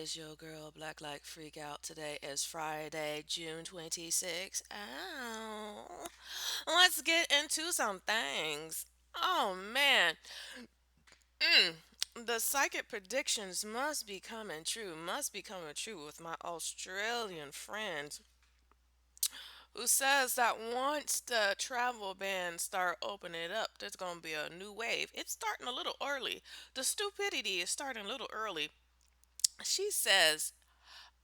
is your girl, Black Light Freak Out. Today is Friday, June 26th. Ow. Let's get into some things. Oh man, the psychic predictions must be coming true. Must be coming true with my Australian friend who says that once the travel bans start opening it up, there's going to be a new wave. It's starting a little early. The stupidity is starting a little early. She says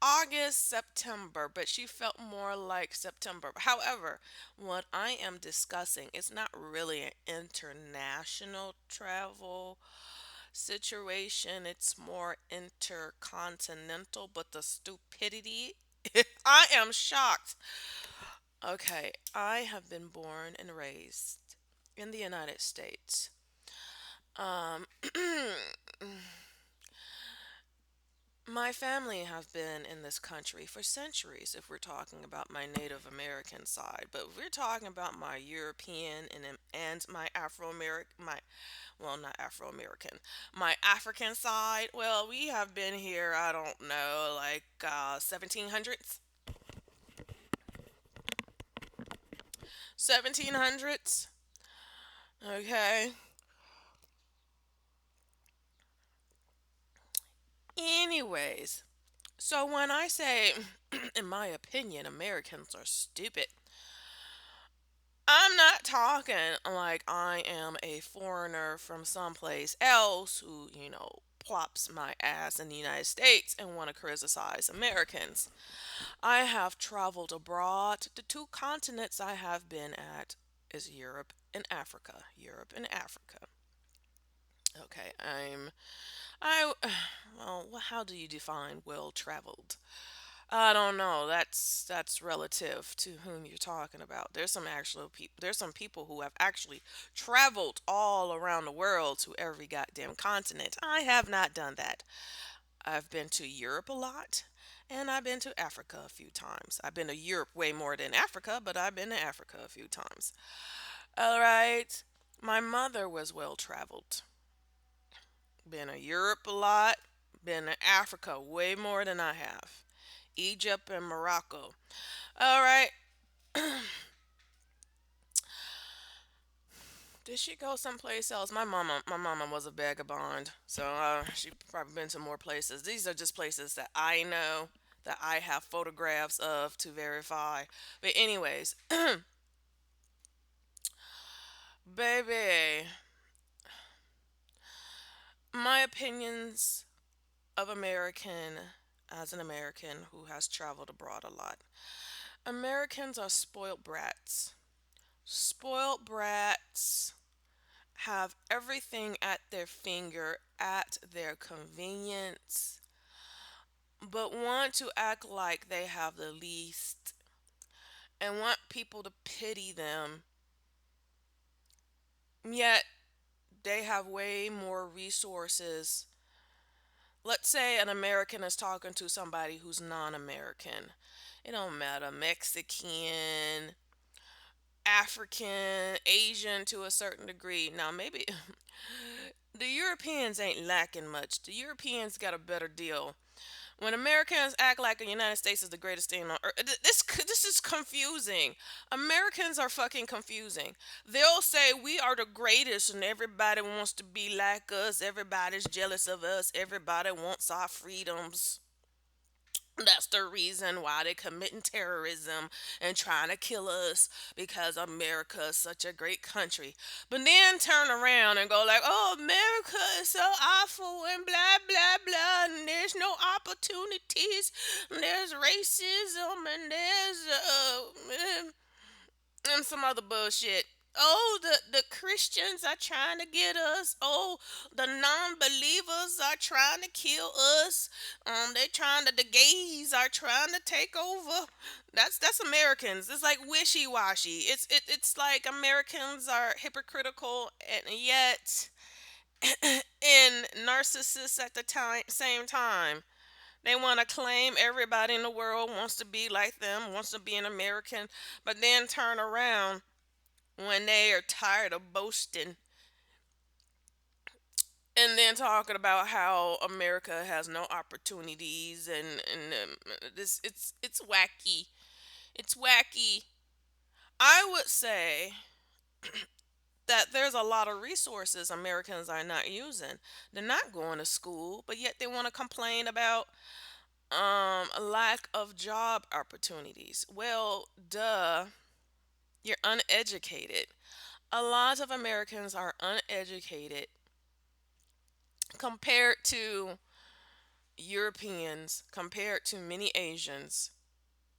August, September, but she felt more like September. However, what I am discussing is not really an international travel situation, it's more intercontinental, but the stupidity, I am shocked. Okay, I have been born and raised in the United States. Um, My family have been in this country for centuries if we're talking about my Native American side, but if we're talking about my European and my Afro-American my well, not Afro-American, my African side, well, we have been here, I don't know, like 1700s. 1700s. Okay. Anyways, so when I say in my opinion Americans are stupid, I'm not talking like I am a foreigner from someplace else who, plops my ass in the United States and want to criticize Americans. I have traveled abroad. The two continents I have been at is Europe and Africa. Europe and Africa. Okay, I, well, how do you define well traveled? I don't know. That's relative to whom you're talking about. There's some actual people. There's some people who have actually traveled all around the world to every goddamn continent. I have not done that. I've been to Europe a lot, and I've been to Africa a few times. I've been to Europe way more than Africa, but I've been to Africa a few times. All right. My mother was well traveled. Been to Europe a lot. Been to Africa way more than I have. Egypt and Morocco. All right. Did she go someplace else? My mama was a vagabond, so she probably been to more places. These are just places that I know that I have photographs of to verify. But anyways, baby, my opinions of American as an American who has traveled abroad a lot. Americans are spoiled brats. Spoiled brats have everything at their finger, at their convenience, but want to act like they have the least and want people to pity them, yet they have way more resources. Let's say an American is talking to somebody who's non American. It don't matter, Mexican, African, Asian to a certain degree. Now, maybe the Europeans ain't lacking much. The Europeans got a better deal. When Americans act like the United States is the greatest thing on earth, this is confusing. Americans are fucking confusing. They'll say we are the greatest and everybody wants to be like us. Everybody's jealous of us. Everybody wants our freedoms. That's the reason why they're committing terrorism and trying to kill us because America is such a great country. But then turn around and go like, "Oh, America is so awful and blah blah blah, and there's no opportunities, and there's racism, and there's and some other bullshit." Oh, the Christians are trying to get us. Oh, the non-believers are trying to kill us. They're trying to. The gays are trying to take over. That's Americans. It's like wishy-washy. It's like Americans are hypocritical and yet in narcissists at the same time. They want to claim everybody in the world wants to be like them, wants to be an American, but then turn around when they are tired of boasting and then talking about how America has no opportunities, and this it's wacky. It's wacky. I would say that there's a lot of resources Americans are not using. They're not going to school, but yet they want to complain about a lack of job opportunities. Well, duh, you're uneducated. A lot of Americans are uneducated compared to Europeans, compared to many Asians,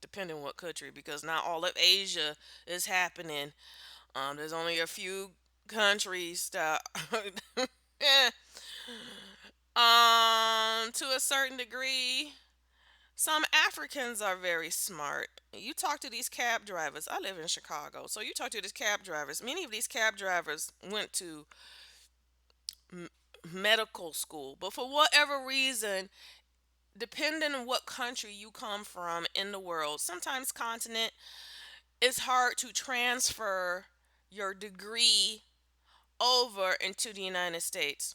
depending on what country, because not all of Asia is happening. There's only a few countries that, eh, to a certain degree. Some Africans are very smart. You talk to these cab drivers. I live in Chicago, so you talk to these cab drivers. Many of these cab drivers went to m- medical school, but for whatever reason, depending on what country you come from in the world, sometimes continent, it's hard to transfer your degree over into the United States.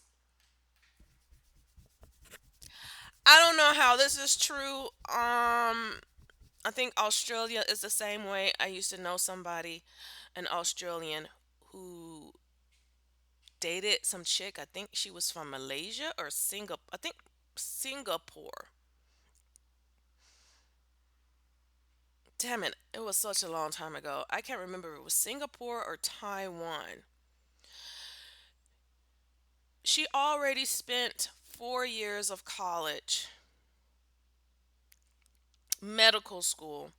I don't know how this is true. I think Australia is the same way. I used to know somebody, an Australian, who dated some chick. I think she was from Malaysia or Singapore. I think Singapore. Damn it, it was such a long time ago. I can't remember if it was Singapore or Taiwan. She already spent 4 years of college, medical school.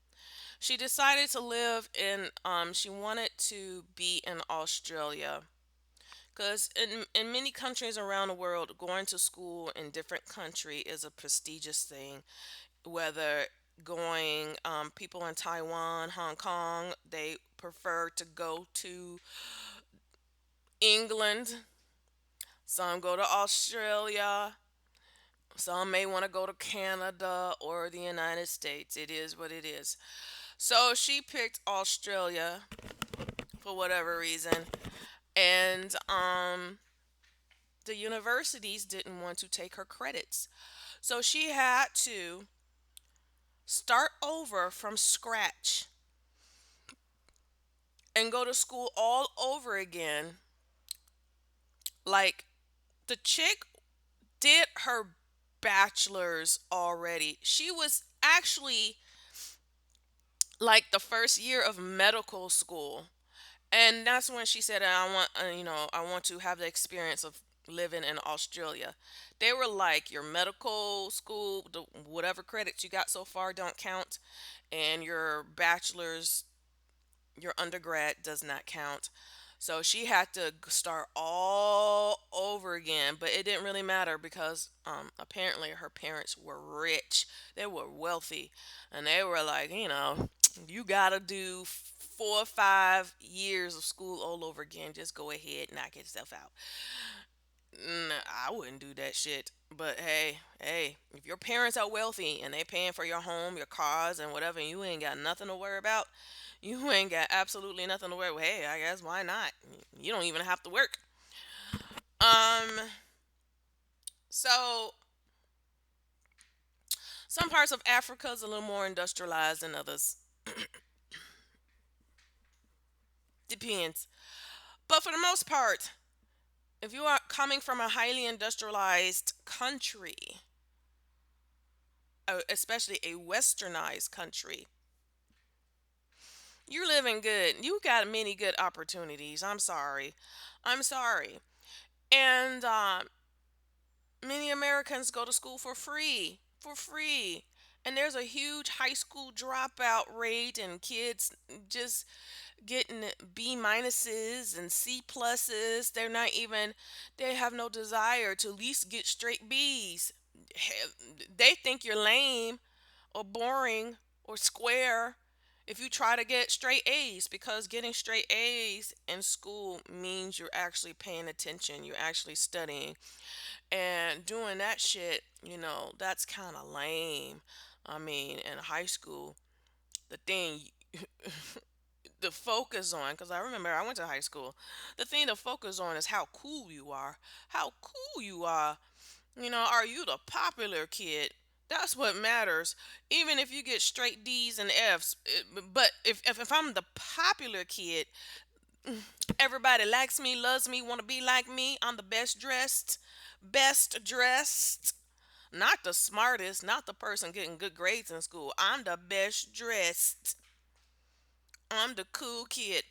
She decided to live in, she wanted to be in Australia. Because in many countries around the world, going to school in different country is a prestigious thing. Whether going, people in Taiwan, Hong Kong, they prefer to go to England. Some go to Australia. Some may want to go to Canada or the United States. It is what it is. So she picked Australia for whatever reason. And the universities didn't want to take her credits. So she had to start over from scratch and go to school all over again. Like, the chick did her bachelor's already. She was actually like the first year of medical school. And that's when she said, I want, I want to have the experience of living in Australia. They were like, your medical school, whatever credits you got so far don't count, and your bachelor's, your undergrad does not count. So she had to start all over again, but it didn't really matter because apparently her parents were rich. They were wealthy, and they were like, you gotta do 4 or 5 years of school all over again. Just go ahead, knock yourself out. Nah, I wouldn't do that shit. But hey, hey, if your parents are wealthy and they paying for your home, your cars, and whatever, and you ain't got nothing to worry about, you ain't got absolutely nothing to worry about. Hey, I guess why not? You don't even have to work. Um, so some parts of Africa is a little more industrialized than others. Depends. But for the most part, if you are coming from a highly industrialized country, especially a westernized country, you're living good. You got many good opportunities. I'm sorry. I'm sorry. And many Americans go to school for free. For free. And there's a huge high school dropout rate, and kids just getting B minuses and C pluses. They have no desire to at least get straight B's. They think you're lame or boring or square if you try to get straight A's, because getting straight A's in school means you're actually paying attention, you're actually studying. And doing that shit, that's kind of lame. I mean, in high school, the thing to focus on, because I remember I went to high school. The thing to focus on is how cool you are. How cool you are. Are you the popular kid? That's what matters. Even if you get straight D's and F's. But if I'm the popular kid, everybody likes me, loves me, want to be like me. I'm the best dressed. Best dressed. Not the smartest, not the person getting good grades in school. I'm the best dressed. I'm the cool kid.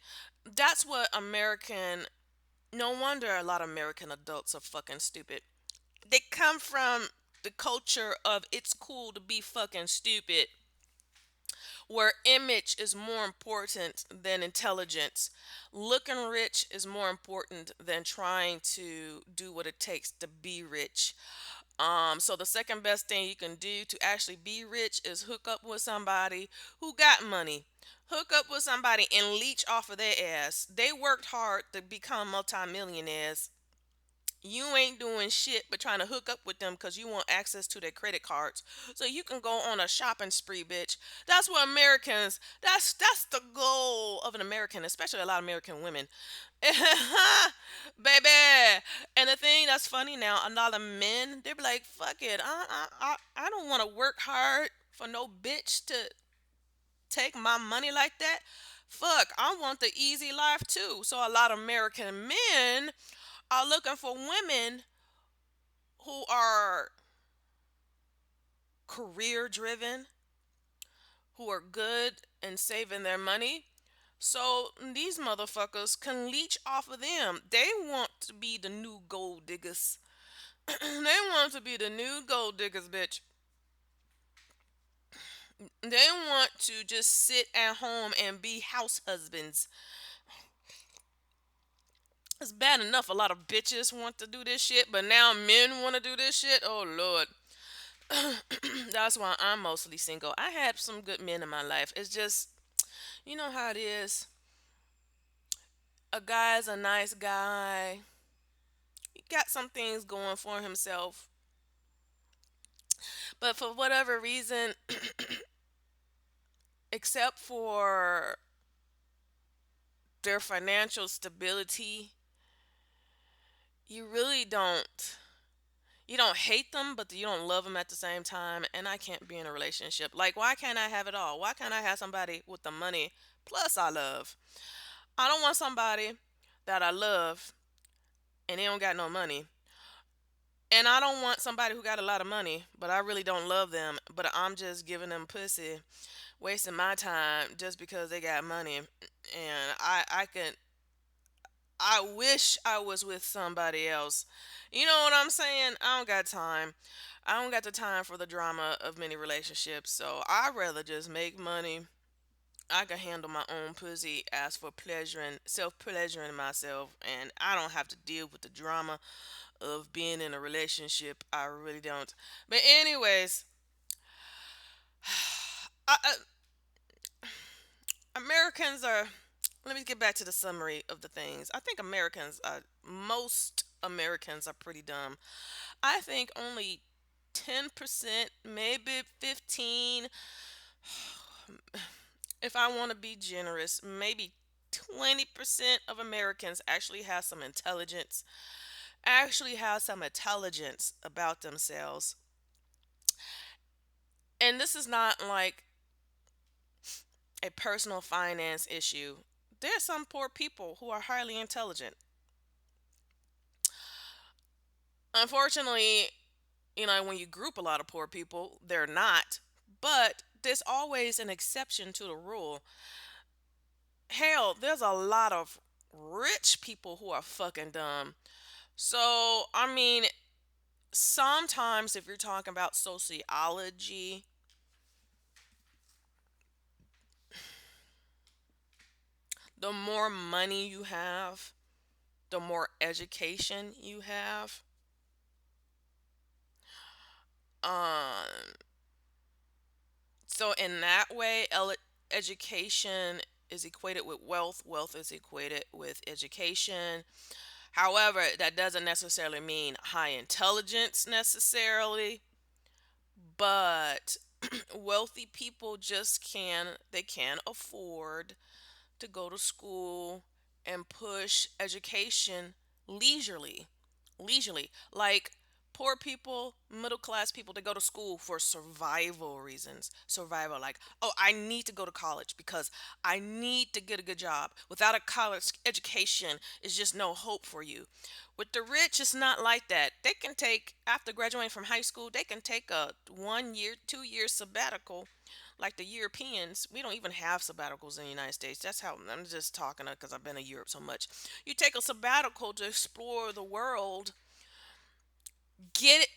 That's what American. No wonder a lot of American adults are fucking stupid. They come from the culture of it's cool to be fucking stupid, where image is more important than intelligence. Looking rich is more important than trying to do what it takes to be rich. So the second best thing you can do to actually be rich is hook up with somebody who got money. Hook up with somebody and leech off of their ass. They worked hard to become multimillionaires. You ain't doing shit but trying to hook up with them because you want access to their credit cards so you can go on a shopping spree, bitch. That's what Americans. That's the goal of an American, especially a lot of American women. Baby. And the thing that's funny now, a lot of men, they be like, fuck it. I don't want to work hard for no bitch to take my money like that. Fuck, I want the easy life too. So a lot of American men are looking for women who are career driven, who are good and saving their money. So these motherfuckers can leech off of them. They want to be the new gold diggers. They want to be the new gold diggers, bitch. They want to just sit at home and be house husbands. It's bad enough a lot of bitches want to do this shit, but now men want to do this shit. Oh lord. That's why I'm mostly single. I had some good men in my life. It's just, you know how it is. A guy's a nice guy. He got some things going for himself. But for whatever reason, except for their financial stability, you really don't. You don't hate them, but you don't love them at the same time. And I can't be in a relationship. Like, why can't I have it all? Why can't I have somebody with the money plus I love? I don't want somebody that I love and they don't got no money. And I don't want somebody who got a lot of money, but I really don't love them. But I'm just giving them pussy, wasting my time just because they got money. And I wish I was with somebody else. You know what I'm saying? I don't got time. I don't got the time for the drama of many relationships. So I'd rather just make money. I can handle my own pussy as for pleasuring, self pleasuring myself, and I don't have to deal with the drama of being in a relationship. I really don't. But anyways, I, Americans are. Let me get back to the summary of the things. I think most Americans are pretty dumb. I think only 10%, maybe 15, if I want to be generous, maybe 20% of Americans actually have some intelligence about themselves. And this is not like a personal finance issue. There's some poor people who are highly intelligent. Unfortunately, when you group a lot of poor people, they're not. But there's always an exception to the rule. Hell, there's a lot of rich people who are fucking dumb. So, I mean, sometimes if you're talking about sociology, the more money you have, the more education you have. Um, so in that way, education is equated with wealth. Wealth is equated with education. However, that doesn't necessarily mean high intelligence necessarily, but wealthy people just can afford to go to school and push education leisurely. Leisurely. Like poor people, middle class people, they go to school for survival reasons. Survival, like, oh, I need to go to college because I need to get a good job. Without a college education, it's just no hope for you. With the rich, it's not like that. They can take, after graduating from high school, they can take a 1 year, 2 year sabbatical. Like the Europeans, we don't even have sabbaticals in the United States. That's how I'm just talking because I've been to Europe so much. You take a sabbatical to explore the world, get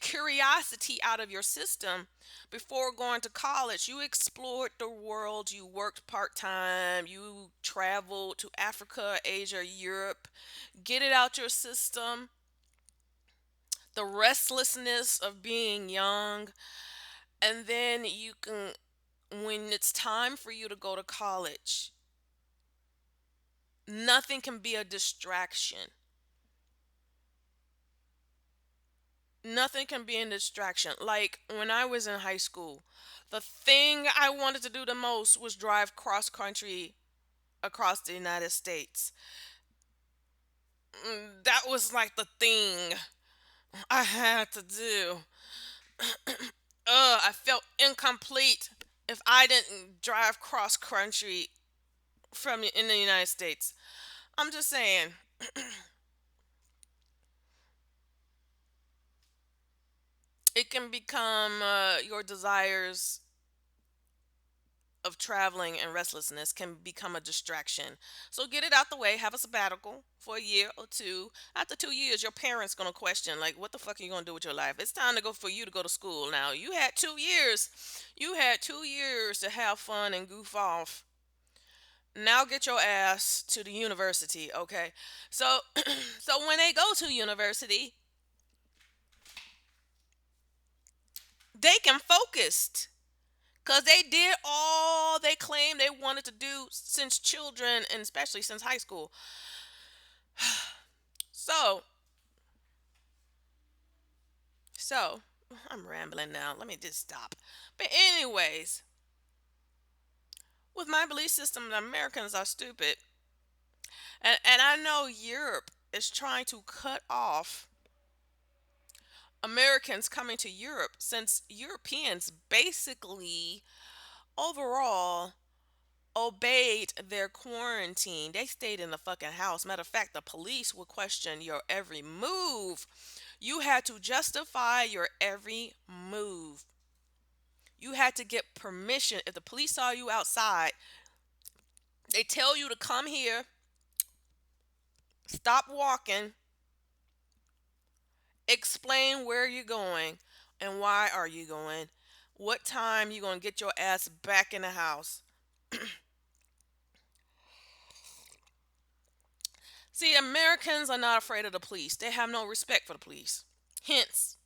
curiosity out of your system before going to college. You explored the world, you worked part-time, you traveled to Africa, Asia, Europe. Get it out your system. The restlessness of being young, and then you can, when it's time for you to go to college, nothing can be a distraction. Nothing can be a distraction. Like when I was in high school, the thing I wanted to do the most was drive cross country across the United States. That was like the thing I had to do. I felt incomplete if I didn't drive cross country from in the United States. I'm just saying, it can become your desires of traveling and restlessness can become a distraction. So get it out the way. Have a sabbatical for a year or two. After 2 years, your parents gonna question like, "What the fuck are you gonna do with your life?" It's time to go for you to go to school. Now you had 2 years. You had 2 years to have fun and goof off. Now get your ass to the university, okay? So, so when they go to university, they can focus. Because they did all they claimed they wanted to do since children and especially since high school. So, so, I'm rambling now. Let me just stop. But, anyways, with my belief system, the Americans are stupid. And I know Europe is trying to cut off Americans coming to Europe since Europeans basically, overall, obeyed their quarantine. They stayed in the fucking house. Matter of fact, the police would question your every move. You had to justify your every move. You had to get permission. If the police saw you outside, they tell you to come here, stop walking, explain where you're going and why are you going. What time you going to get your ass back in the house? See, Americans are not afraid of the police. They have no respect for the police. Hence,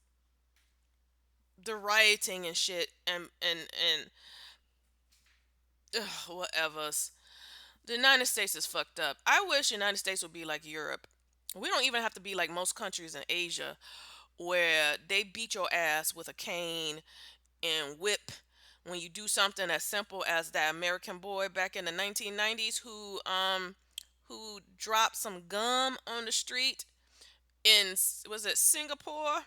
the rioting and shit and whatever. The United States is fucked up. I wish the United States would be like Europe. We don't even have to be like most countries in Asia where they beat your ass with a cane and whip when you do something as simple as that American boy back in the 1990s who dropped some gum on the street in, was it Singapore?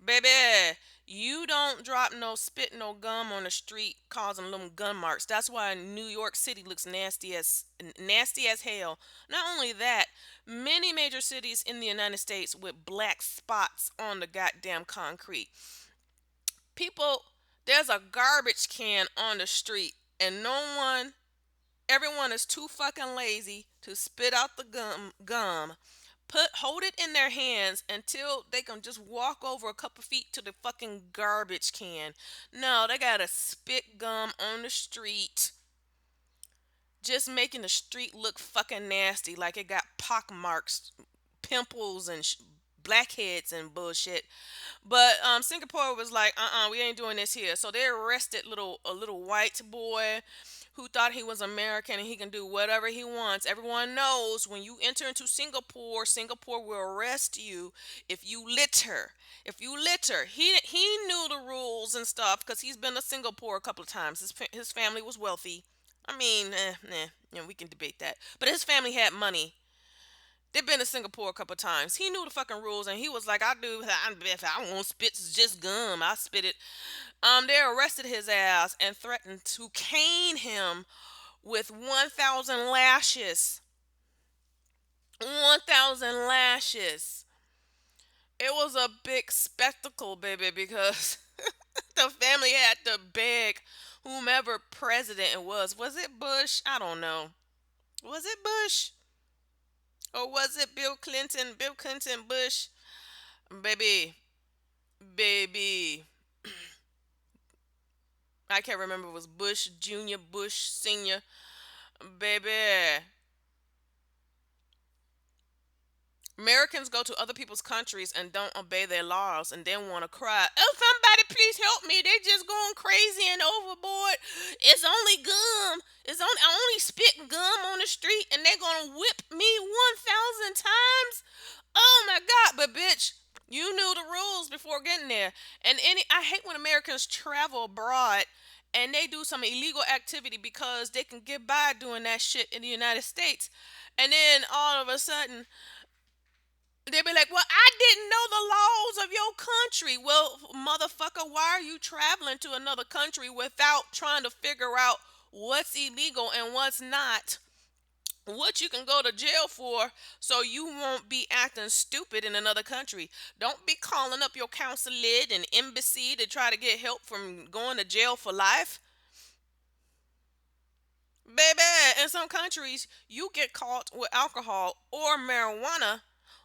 Baby, you don't drop no spit no gum on the street causing them gun marks. That's why New York City looks nasty as hell. Not only that, many major cities in the United States with black spots on the goddamn concrete. People, there's a garbage can on the street and no one, everyone is too fucking lazy to spit out the gum, hold it in their hands until they can just walk over a couple feet to the fucking garbage can. No, they gotta spit gum on the street, just making the street look fucking nasty, like it got pock marks, pimples, and blackheads and bullshit. But Singapore was like, we ain't doing this here. So they arrested a little white boy who thought he was American and he can do whatever he wants. Everyone knows when you enter into Singapore, Singapore will arrest you if you litter. If you litter, he knew the rules and stuff because he's been to Singapore a couple of times. His family was wealthy. I mean, we can debate that. But his family had money. They've been to Singapore a couple times. He knew the fucking rules, and he was like, If I won't spit, it's just gum. I spit it." They arrested his ass and threatened to cane him with 1,000 lashes. 1,000 lashes. It was a big spectacle, baby, because the family had to beg whomever president it was. Was it Bush? I don't know. Was it Bush? Or was it Bill Clinton? Bill Clinton, Bush? Baby, baby. I can't remember. It was Bush Jr., Bush Sr. Baby. Americans go to other people's countries and don't obey their laws and then want to cry, "Oh, somebody please help me. They just going crazy and overboard. It's only gum. I only spit gum on the street and they're going to whip me 1,000 times." Oh my god, but bitch, you knew the rules before getting there. And I hate when Americans travel abroad and they do some illegal activity because they can get by doing that shit in the United States. And then all of a sudden they be like, "Well, I didn't know the laws of your country." Well, motherfucker, why are you traveling to another country without trying to figure out what's illegal and what's not? What you can go to jail for so you won't be acting stupid in another country. Don't be calling up your consulate and embassy to try to get help from going to jail for life. Baby, in some countries, you get caught with alcohol or marijuana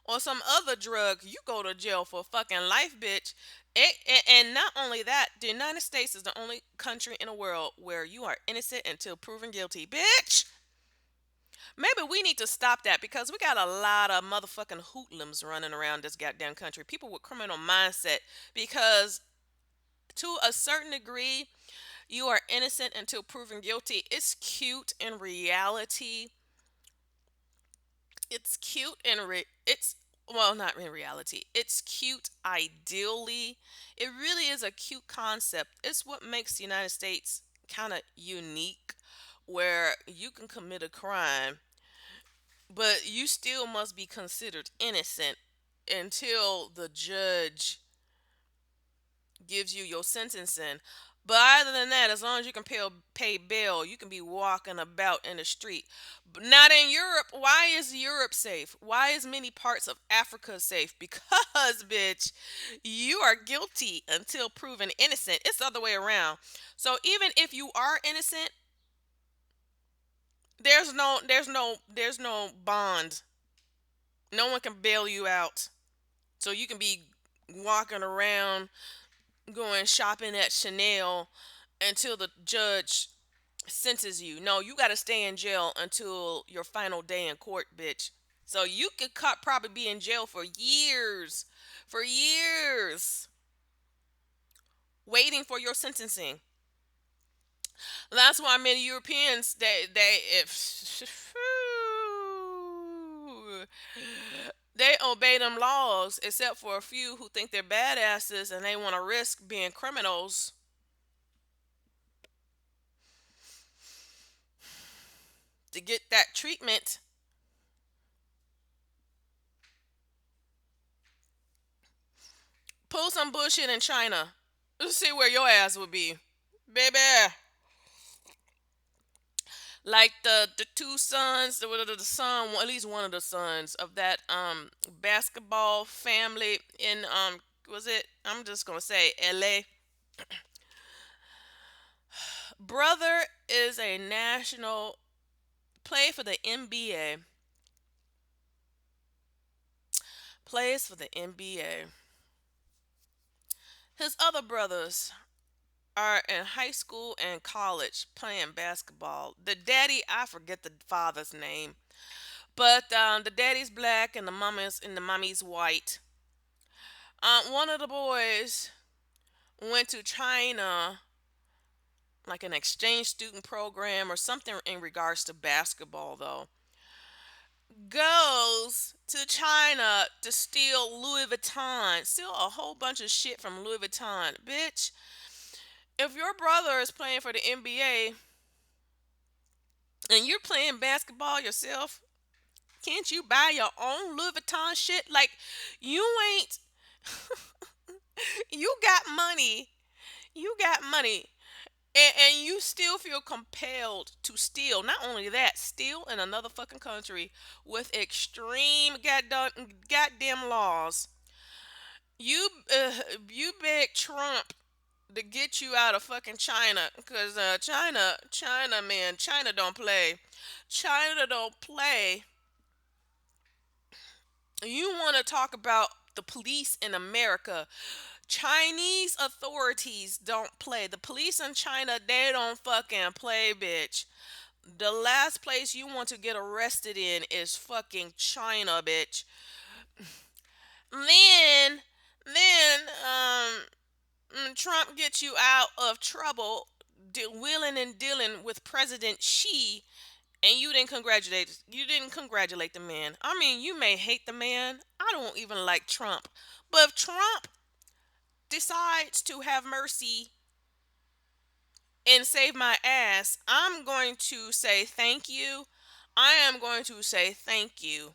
or some other drug, you go to jail for fucking life, bitch. And not only that, the United States is the only country in the world where you are innocent until proven guilty, bitch. Maybe we need to stop that because we got a lot of motherfucking hoodlums running around this goddamn country. People with criminal mindset because to a certain degree, you are innocent until proven guilty. It's cute in reality. It's cute in it's well, not in reality. It's cute ideally. It really is a cute concept. It's what makes the United States kind of unique where you can commit a crime, but you still must be considered innocent until the judge gives you your sentencing. But other than that, as long as you can pay bail, you can be walking about in the street. But not in Europe. Why is Europe safe? Why is many parts of Africa safe? Because, bitch, you are guilty until proven innocent. It's the other way around. So even if you are innocent, there's no bond. No one can bail you out. So you can be walking around going shopping at Chanel until the judge sentences you. No, you got to stay in jail until your final day in court, bitch. So you could probably be in jail for years, waiting for your sentencing. That's why many Europeans they if they obey them laws, except for a few who think they're badasses and they want to risk being criminals to get that treatment. Pull some bullshit in China. Let's see where your ass would be, baby. Like the two sons, the son, at least one of the sons of that basketball family in was it? I'm just gonna say L.A. Brother is a national play for the NBA. Plays for the NBA. His other brothers are in high school and college playing basketball. The daddy, I forget the father's name, but the daddy's black and the mommy's white. One of the boys went to China, like an exchange student program or something in regards to basketball, though. Goes to China to steal Louis Vuitton, steal a whole bunch of shit from Louis Vuitton. Bitch, if your brother is playing for the NBA, and you're playing basketball yourself. Can't you buy your own Louis Vuitton shit? Like, you ain't, you got money. You got money. And you still feel compelled to steal. Not only that, steal in another fucking country with extreme goddamn laws. You you beg Trump to get you out of fucking China, cause China man, China don't play. China don't play. You want to talk about the police in America? Chinese authorities don't play. The police in China, they don't fucking play, bitch. The last place you want to get arrested in is fucking China, bitch. Then, then Trump gets you out of trouble, wheeling and dealing with President Xi, and you didn't congratulate the man. I mean, you may hate the man. I don't even like Trump, but if Trump decides to have mercy and save my ass, I'm going to say thank you. I am going to say thank you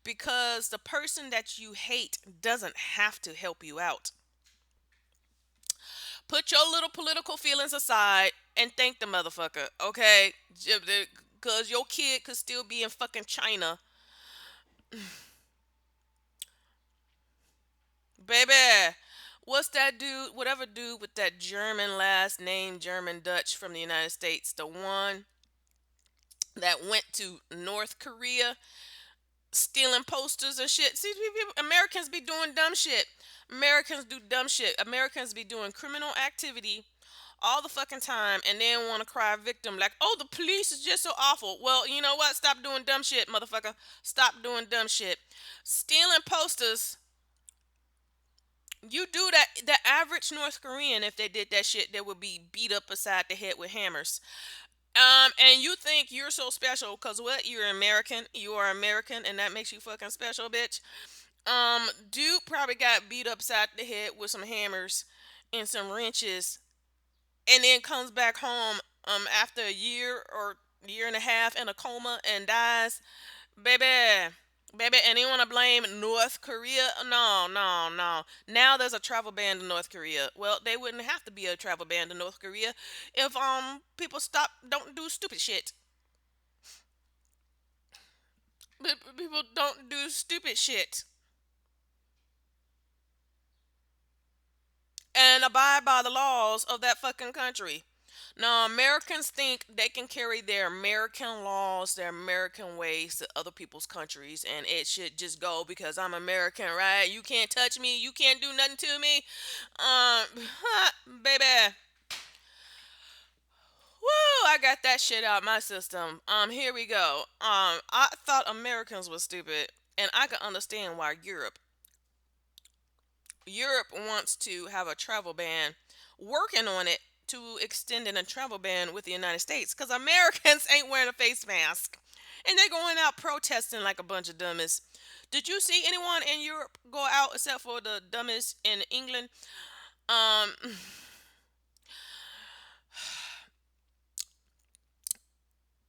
because the person that you hate doesn't have to help you out. Put your little political feelings aside and thank the motherfucker, okay? Because your kid could still be in fucking China. Baby, what's that dude, whatever dude with that German last name, German Dutch from the United States, the one that went to North Korea stealing posters and shit. See, Americans be doing dumb shit. Americans do dumb shit. Americans be doing criminal activity all the fucking time and then want to cry victim like, oh, the police is just so awful. Well, you know what? Stop doing dumb shit, motherfucker. Stop doing dumb shit. Stealing posters. You do that. The average North Korean, if they did that shit, they would be beat up beside the head with hammers. And you think you're so special because what? You're American. You are American, and that makes you fucking special, bitch. Dude probably got beat upside the head with some hammers and some wrenches, and then comes back home after a year or year and a half in a coma and dies. Baby, baby, and they want to blame North Korea? No, no, no. Now there's a travel ban to North Korea. Well, they wouldn't have to be a travel ban to North Korea if people stop don't do stupid shit. People don't do stupid shit and abide by the laws of that fucking country. Now, Americans think they can carry their American laws, their American ways to other people's countries, and it should just go because I'm American, right? You can't touch me. You can't do nothing to me. Baby. Woo! I got that shit out my system. Here we go. I thought Americans were stupid, and I can understand why Europe wants to have a travel ban, working on it to extending a travel ban with the United States because Americans ain't wearing a face mask and they're going out protesting like a bunch of dummies. Did you see anyone in Europe go out except for the dummies in England? Um,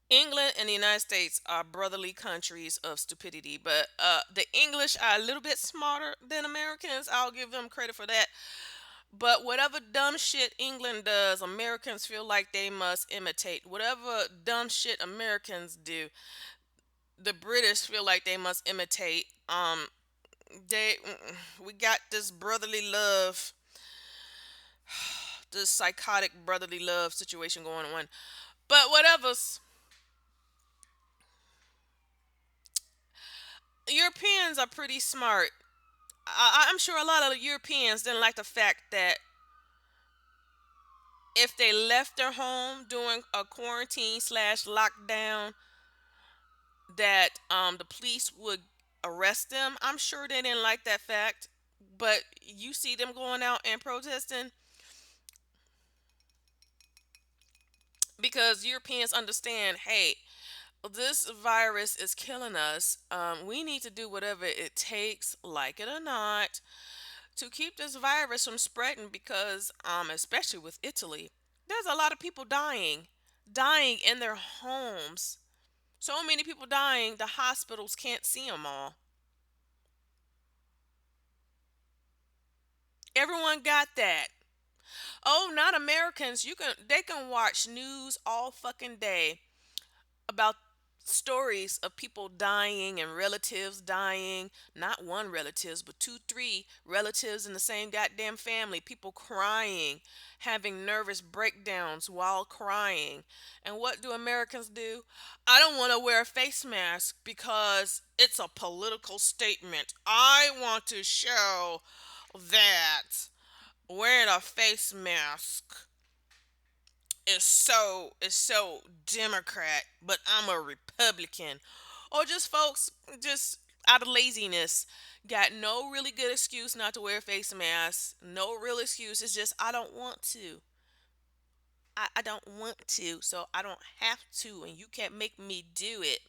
England and the United States are brotherly countries of stupidity, but the English are a little bit smarter than Americans. I'll give them credit for that. But whatever dumb shit England does, Americans feel like they must imitate. Whatever dumb shit Americans do, the British feel like they must imitate. They we got this brotherly love, this psychotic brotherly love situation going on. But whatever's Europeans are pretty smart. I'm sure a lot of the Europeans didn't like the fact that if they left their home during a quarantine slash lockdown, that the police would arrest them. I'm sure they didn't like that fact, but you see them going out and protesting because Europeans understand, hey, this virus is killing us. We need to do whatever it takes, like it or not, to keep this virus from spreading because, especially with Italy, there's a lot of people dying. dying in their homes. So many people dying, the hospitals can't see them all. Everyone got that. Oh, not Americans. They can watch news all fucking day about stories of people dying and relatives dying. Not one relatives, but two, three relatives in the same goddamn family. People crying, having nervous breakdowns while crying. And what do Americans do? I don't want to wear a face mask because it's a political statement. I want to show that wearing a face mask is so Democrat, but I'm a Republican. Or just folks just out of laziness got no really good excuse not to wear a face mask. No real excuse. It's just I don't want to. I don't want to, so I don't have to, and you can't make me do it.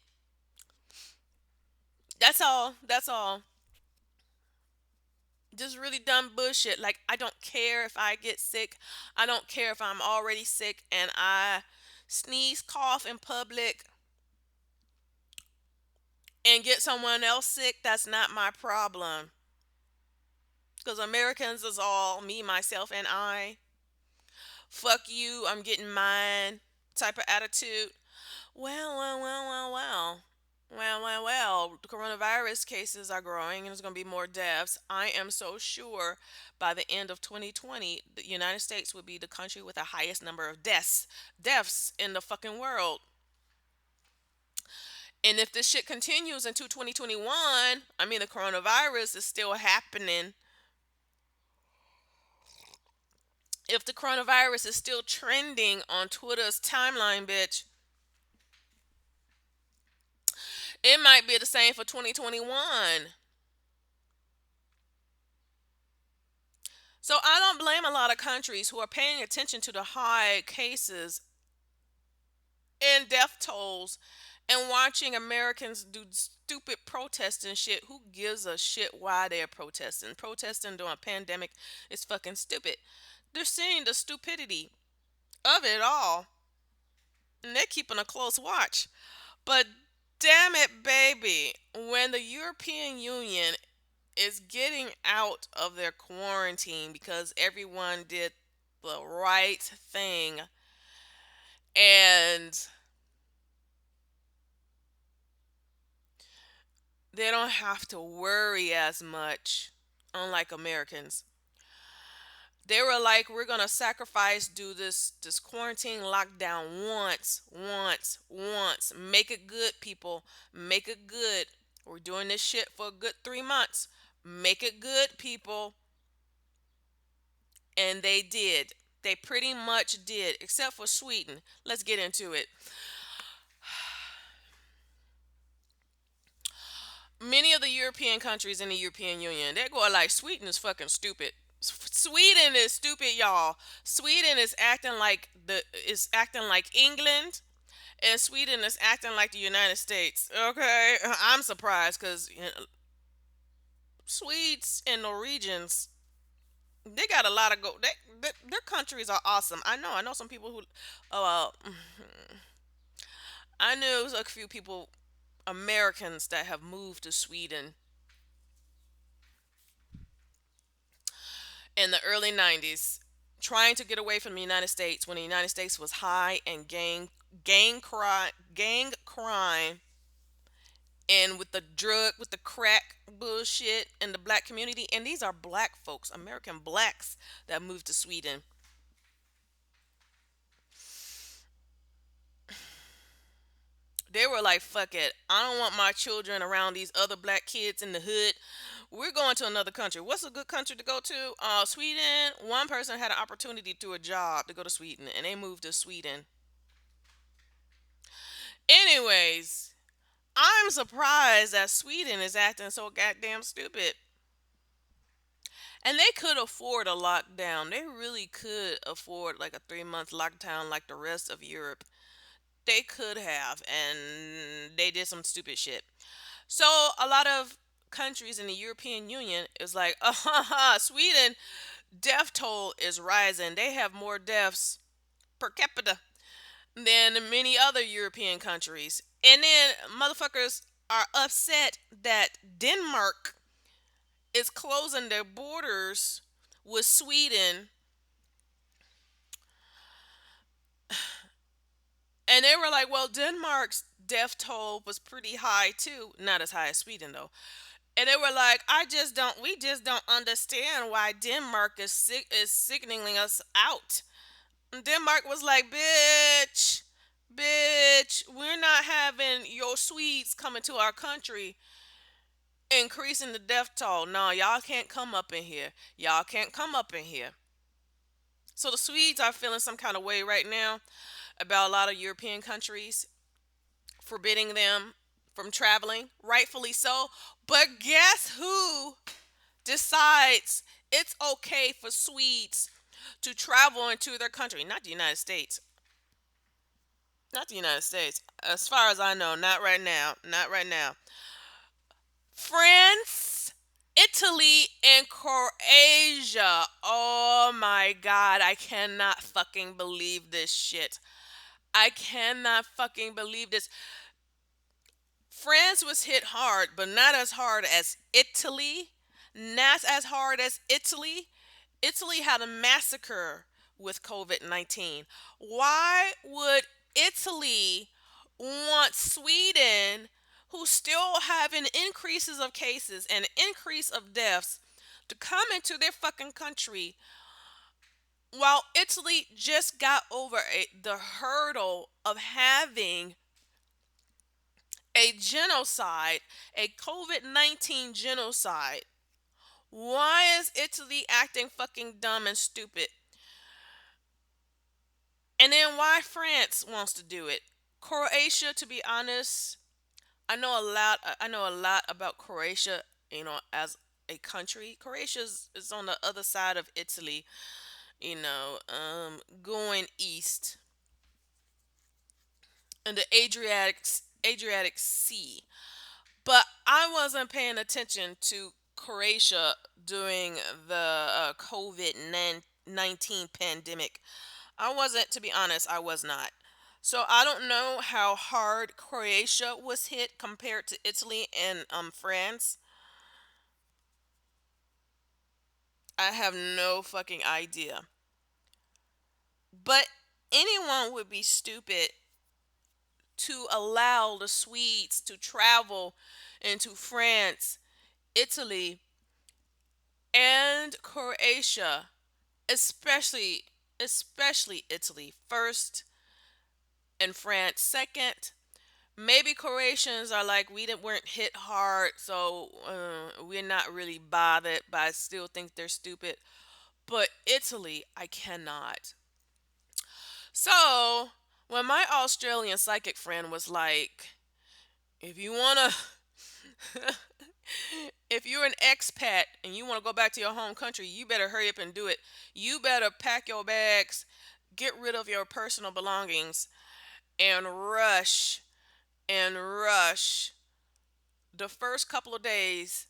That's all. That's all. Just really dumb bullshit. Like, I don't care if I get sick. I don't care if I'm already sick and I sneeze, cough in public and get someone else sick. That's not my problem. Because Americans is all me, myself, and I. Fuck you, I'm getting mine type of attitude. Well, well, well, well, well. Well. The coronavirus cases are growing and there's going to be more deaths. I am so sure by the end of 2020, the United States will be the country with the highest number of deaths in the fucking world. And if this shit continues into 2021, I mean, the coronavirus is still happening. If the coronavirus is still trending on Twitter's timeline, bitch, it might be the same for 2021. So I don't blame a lot of countries who are paying attention to the high cases and death tolls and watching Americans do stupid protesting shit. Who gives a shit why they're protesting? Protesting during a pandemic is fucking stupid. They're seeing the stupidity of it all and they're keeping a close watch. But damn it, baby, when the European Union is getting out of their quarantine because everyone did the right thing and they don't have to worry as much, unlike Americans. They were like, we're gonna sacrifice, do this quarantine lockdown once. Make it good, people. Make it good. We're doing this shit for a good 3 months. Make it good, people. And they did. They pretty much did, except for Sweden. Let's get into it. Many of the European countries in the European Union, they're going like Sweden is fucking stupid. Sweden is stupid, y'all. Sweden is acting like England, and Sweden is acting like the United States. Okay, I'm surprised because Swedes and Norwegians, they got a lot of go. Their countries are awesome. I know some people who, oh well, I knew a few people, Americans that have moved to Sweden in the early 90s trying to get away from the United States when the United States was high in gang crime and with the crack bullshit in the black community, and these are black folks, American blacks that moved to Sweden. They were like, fuck it, I don't want my children around these other black kids in the hood. We're going to another country. What's a good country to go to? Sweden. One person had an opportunity to a job to go to Sweden, and they moved to Sweden. Anyways, I'm surprised that Sweden is acting so goddamn stupid. And they could afford a lockdown. They really could afford like a 3 month lockdown like the rest of Europe. They could have, and they did some stupid shit. So a lot of countries in the European Union is like, Sweden death toll is rising. They have more deaths per capita than many other European countries. And then motherfuckers are upset that Denmark is closing their borders with Sweden. And they were like, well, Denmark's death toll was pretty high too. Not as high as Sweden though. And they were like, we just don't understand why Denmark is signaling us out. And Denmark was like, bitch, we're not having your Swedes coming to our country increasing the death toll. No, y'all can't come up in here. Y'all can't come up in here. So the Swedes are feeling some kind of way right now about a lot of European countries forbidding them from traveling, rightfully so. But guess who decides it's okay for Swedes to travel into their country? Not the United States. Not the United States. As far as I know, not right now. Not right now. France, Italy, and Croatia. Oh my god, I cannot fucking believe this shit. I cannot fucking believe this. France was hit hard, but not as hard as Italy. Not as hard as Italy. Italy had a massacre with COVID 19. Why would Italy want Sweden, who's still having increases of cases and increase of deaths, to come into their fucking country while Italy just got over the hurdle of having a genocide, a COVID 19 genocide? Why is Italy acting fucking dumb and stupid? And then why France wants to do it? Croatia, to be honest, I know a lot. I know a lot about Croatia. As a country, Croatia is on the other side of Italy. Going east in the Adriatic Sea. But I wasn't paying attention to Croatia during the COVID 19 pandemic. I wasn't, to be honest, I was not. So I don't know how hard Croatia was hit compared to Italy and France. I have no fucking idea. But anyone would be stupid to allow the Swedes to travel into France, Italy, and Croatia, especially Italy first and France second. Maybe Croatians are like, weren't hit hard, so we're not really bothered, but I still think they're stupid. But Italy, I cannot. So when my Australian psychic friend was like, if you wanna if you're an expat and you want to go back to your home country, you better hurry up and do it. You better pack your bags, get rid of your personal belongings, and rush the first couple of days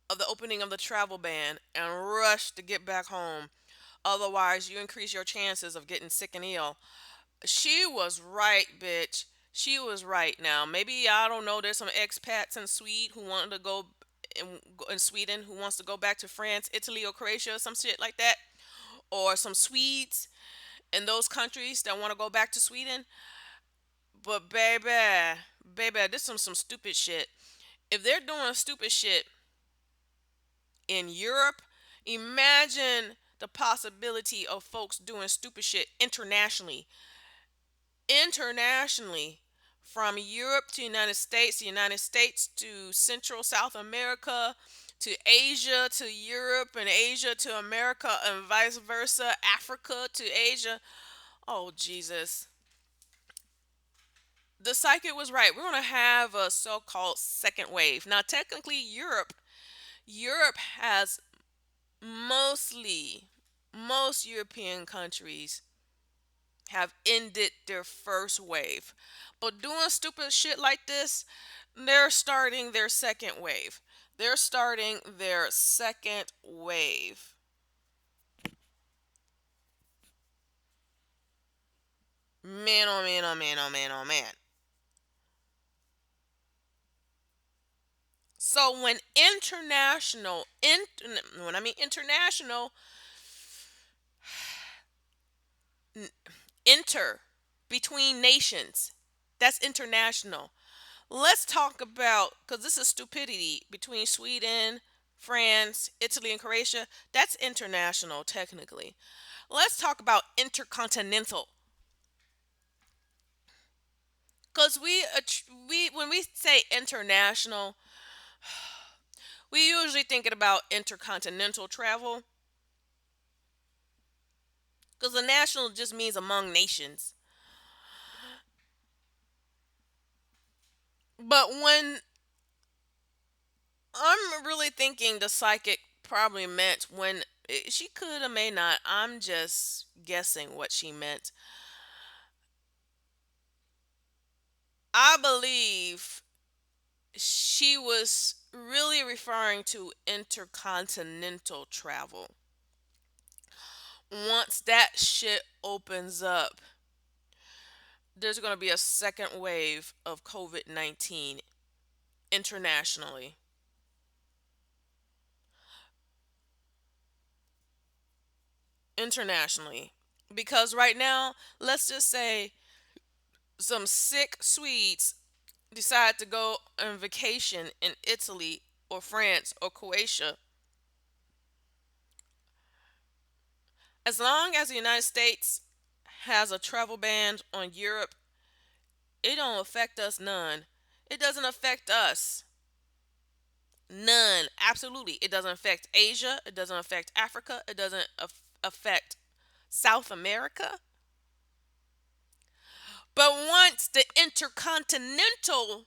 of the opening of the travel ban and rush to get back home. Otherwise, you increase your chances of getting sick and ill. She was right, bitch. She was right. Now, maybe I don't know. There's some expats in Sweden who want to go in Sweden who wants to go back to France, Italy, or Croatia, or some shit like that, or some Swedes in those countries that want to go back to Sweden. But baby, this is some stupid shit. If they're doing stupid shit in Europe, imagine the possibility of folks doing stupid shit internationally, from Europe to United States to Central South America, to Asia to Europe, and Asia to America, and vice versa, Africa to Asia. Oh Jesus. The psychic was right. We're going to have a so-called second wave. Now technically Europe has mostly most European countries have ended their first wave. But doing stupid shit like this, they're starting their second wave. They're starting their second wave. Man, oh man, oh man, oh man, oh man. So when I mean international, n- inter between nations, that's international. Let's talk about, because this is stupidity between Sweden, France, Italy, and Croatia. That's international technically. Let's talk about intercontinental, because we when we say international, we usually thinking about intercontinental travel, because the national just means among nations. But when I'm really thinking the psychic probably meant when she could have may not. I'm just guessing what she meant. I believe she was really referring to intercontinental travel. Once that shit opens up, there's going to be a second wave of COVID-19 internationally. Internationally. Because right now, let's just say some sick Swedes decide to go on vacation in Italy or France or Croatia, as long as the United States has a travel ban on Europe, it don't affect us none. It doesn't affect us. None. Absolutely. It doesn't affect Asia. It doesn't affect Africa. It doesn't affect South America. But once the intercontinental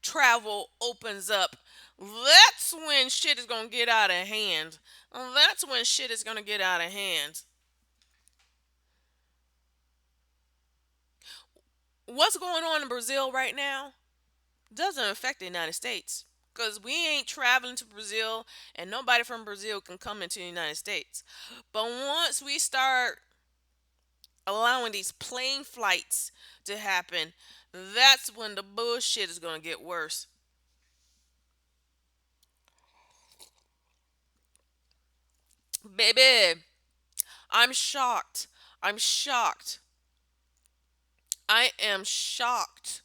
travel opens up, that's when shit is going to get out of hand. That's when shit is going to get out of hand. What's going on in Brazil right now doesn't affect the United States, because we ain't traveling to Brazil and nobody from Brazil can come into the United States. But once we start allowing these plane flights to happen, that's when the bullshit is going to get worse. Baby, I'm shocked. I'm shocked. I am shocked.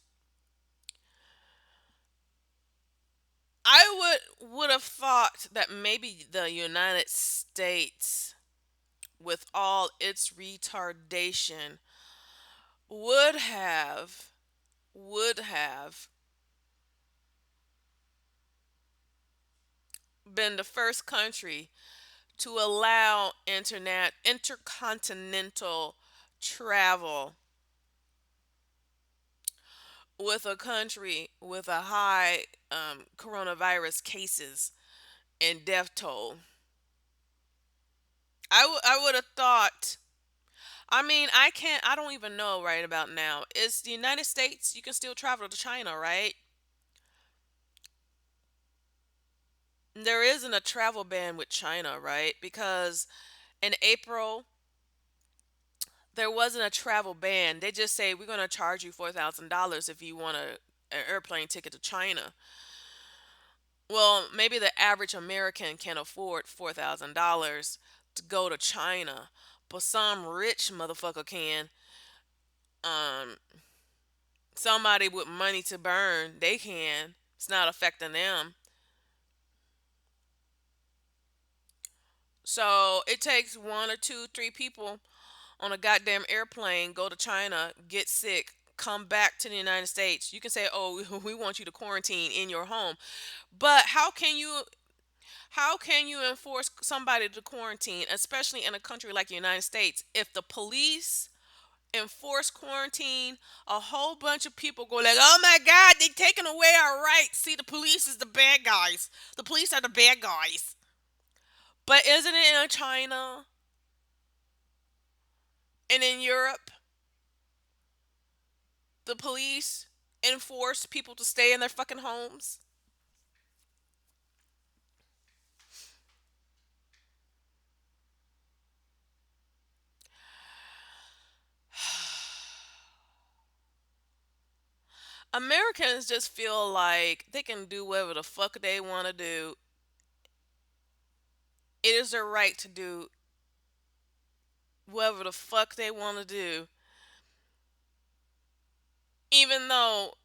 I would have thought that maybe the United States, with all its retardation, would have would have been the first country to allow internet intercontinental travel with a country with a high coronavirus cases and death toll. I would have thought. I mean, I don't even know right about now. Is the United States, you can still travel to China, right? There isn't a travel ban with China, right? Because in April, there wasn't a travel ban. They just say we're going to charge you $4,000 if you want an airplane ticket to China. Well, maybe the average American can afford $4,000 to go to China, but some rich motherfucker can. Um, Somebody with money to burn, they can. It's not affecting them. So it takes one or two, three people on a goddamn airplane, go to China, get sick, come back to the United States. You can say, "Oh, we want you to quarantine in your home," but how can you enforce somebody to quarantine, especially in a country like the United States? If the police enforce quarantine, a whole bunch of people go like, "Oh my God, they taking away our rights." See, the police is the bad guys. The police are the bad guys. But isn't it in China and in Europe, the police enforce people to stay in their fucking homes? Americans just feel like they can do whatever the fuck they want to do. It is their right to do whatever the fuck they want to do, even though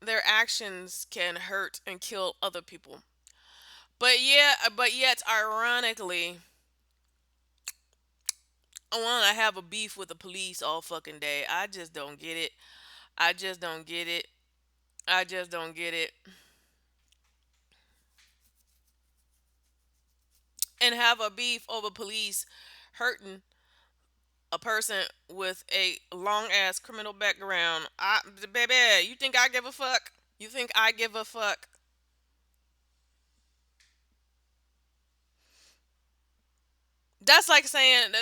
their actions can hurt and kill other people. But yet, ironically, I want to have a beef with the police all fucking day. I just don't get it. I just don't get it. I just don't get it. And have a beef over police hurting a person with a long ass criminal background. Baby, you think I give a fuck? You think I give a fuck? That's like saying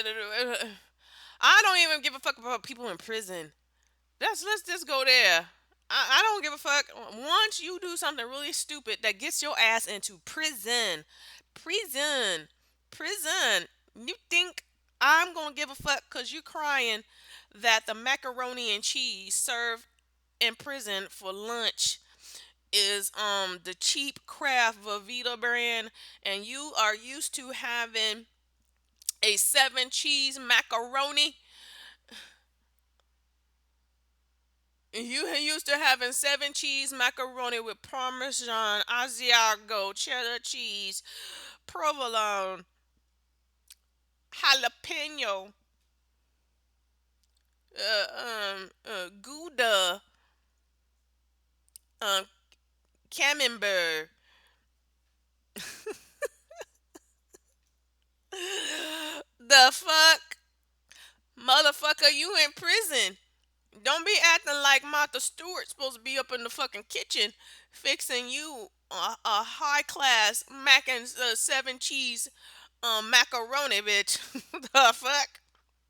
I don't even give a fuck about people in prison. Let's just go there. I don't give a fuck. Once you do something really stupid that gets your ass into prison, prison. You think I'm gonna give a fuck because you crying that the macaroni and cheese served in prison for lunch is the cheap Kraft Velveeta brand, and you are used to having a seven cheese macaroni. You used to having seven cheese macaroni with Parmesan, Asiago, cheddar cheese, provolone, jalapeno, Gouda, um, camembert. The fuck, motherfucker, you in prison? Don't be acting like Martha Stewart's supposed to be up in the fucking kitchen fixing you a high class mac and seven cheese macaroni, bitch. The fuck?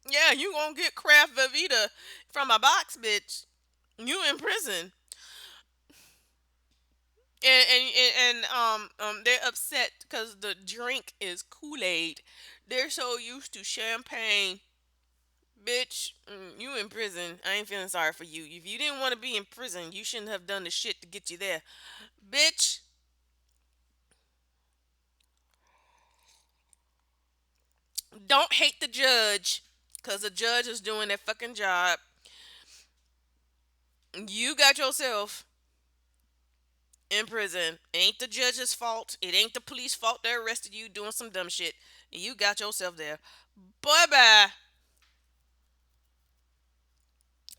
Yeah, you gonna get Kraft Velveeta from a box, bitch. You in prison, and they're upset because the drink is Kool Aid. They're so used to champagne, bitch. You in prison. I ain't feeling sorry for you. If you didn't want to be in prison, you shouldn't have done the shit to get you there, bitch. Don't hate the judge, cause the judge is doing their fucking job. You got yourself in prison. It ain't the judge's fault. It ain't the police fault they arrested you doing some dumb shit. You got yourself there. Bye bye.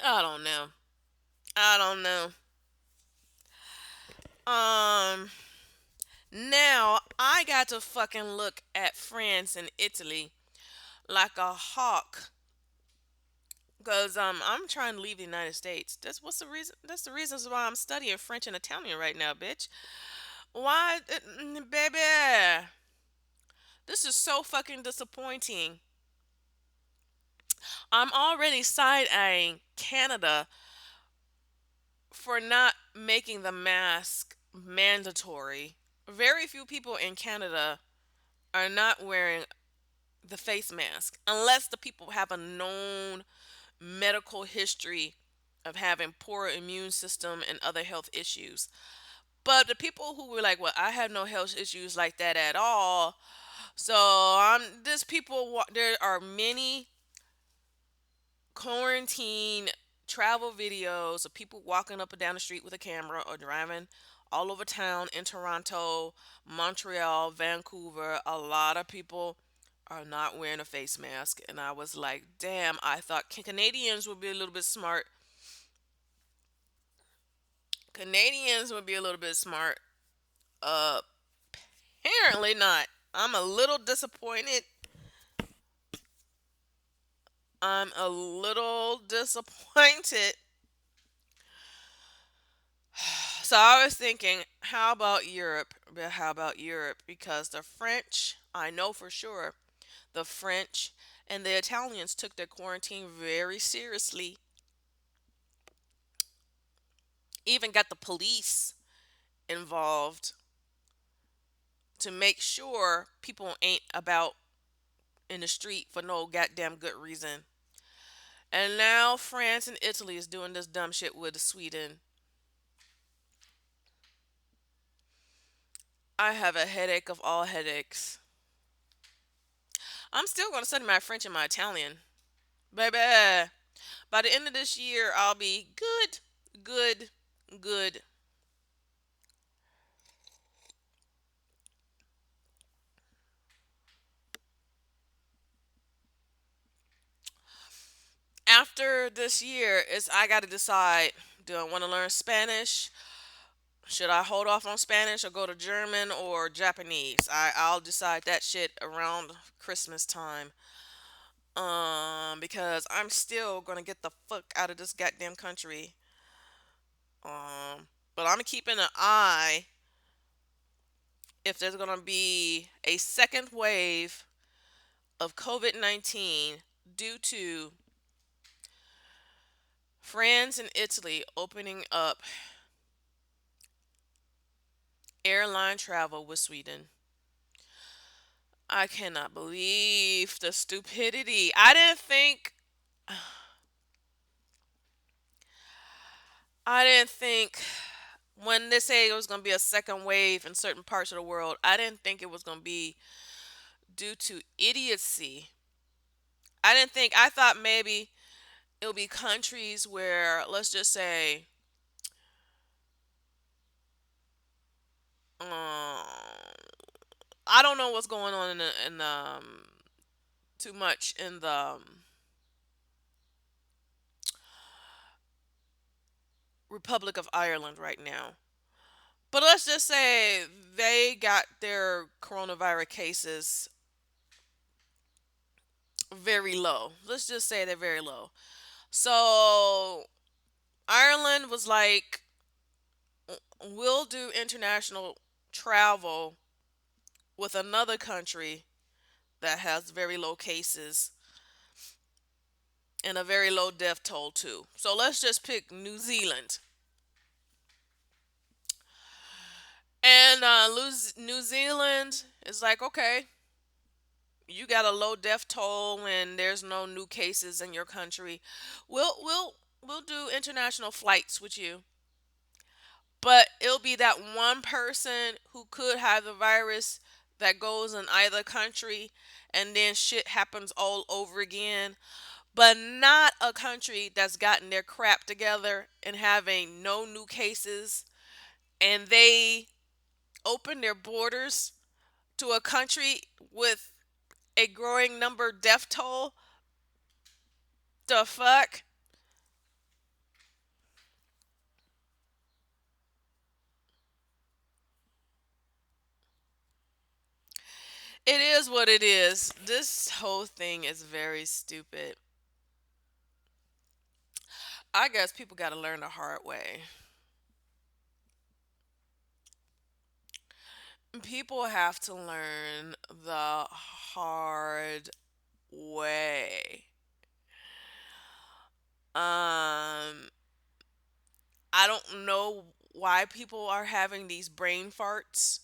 I don't know. I don't know. Um. Now I got to fucking look at France and Italy like a hawk. Cause I'm trying to leave the United States. That's what's the reason. That's the reasons why I'm studying French and Italian right now, bitch. Why, baby? This is so fucking disappointing. I'm already side eyeing Canada for not making the mask mandatory. Very few people in Canada are not wearing the face mask unless the people have a known medical history of having poor immune system and other health issues. But the people who were like, "Well, I have no health issues like that at all," so this people. There are many quarantine travel videos of people walking up and down the street with a camera or driving all over town in Toronto, Montreal, Vancouver. A lot of people are not wearing a face mask, and I was like, damn, I thought Canadians would be a little bit smart. Canadians would be a little bit smart. Uh, Apparently not. I'm a little disappointed. I'm a little disappointed. So I was thinking, how about Europe? But how about Europe? Because the French, I know for sure, the French and the Italians took their quarantine very seriously. Even got the police involved to make sure people ain't about in the street for no goddamn good reason. And now France and Italy is doing this dumb shit with Sweden. I have a headache of all headaches. I'm still going to study my French and my Italian. Baby, by the end of this year, I'll be good, good, good. After this year, is I got to decide, do I want to learn Spanish? Should I hold off on Spanish or go to German or Japanese? I'll decide that shit around Christmas time. Because I'm still gonna get the fuck out of this goddamn country. But I'm keeping an eye if there's gonna be a second wave of COVID-19 due to France and Italy opening up airline travel with Sweden. I cannot believe the stupidity. I didn't think when they say it was going to be a second wave in certain parts of the world, I didn't think it was going to be due to idiocy. I thought maybe it would be countries where, let's just say, I don't know what's going on too much in the Republic of Ireland right now. But let's just say they got their coronavirus cases very low. Let's just say they're very low. So Ireland was like, we'll do international travel with another country that has very low cases and a very low death toll too. So let's just pick New Zealand. And New Zealand is like, okay, you got a low death toll and there's no new cases in your country. We'll do international flights with you. But it'll be that one person who could have the virus that goes in either country and then shit happens all over again. But not a country that's gotten their crap together and having no new cases and they open their borders to a country with a growing number death toll. The fuck? It is what it is. This whole thing is very stupid. I guess people got to learn the hard way. People have to learn the hard way. I don't know why people are having these brain farts.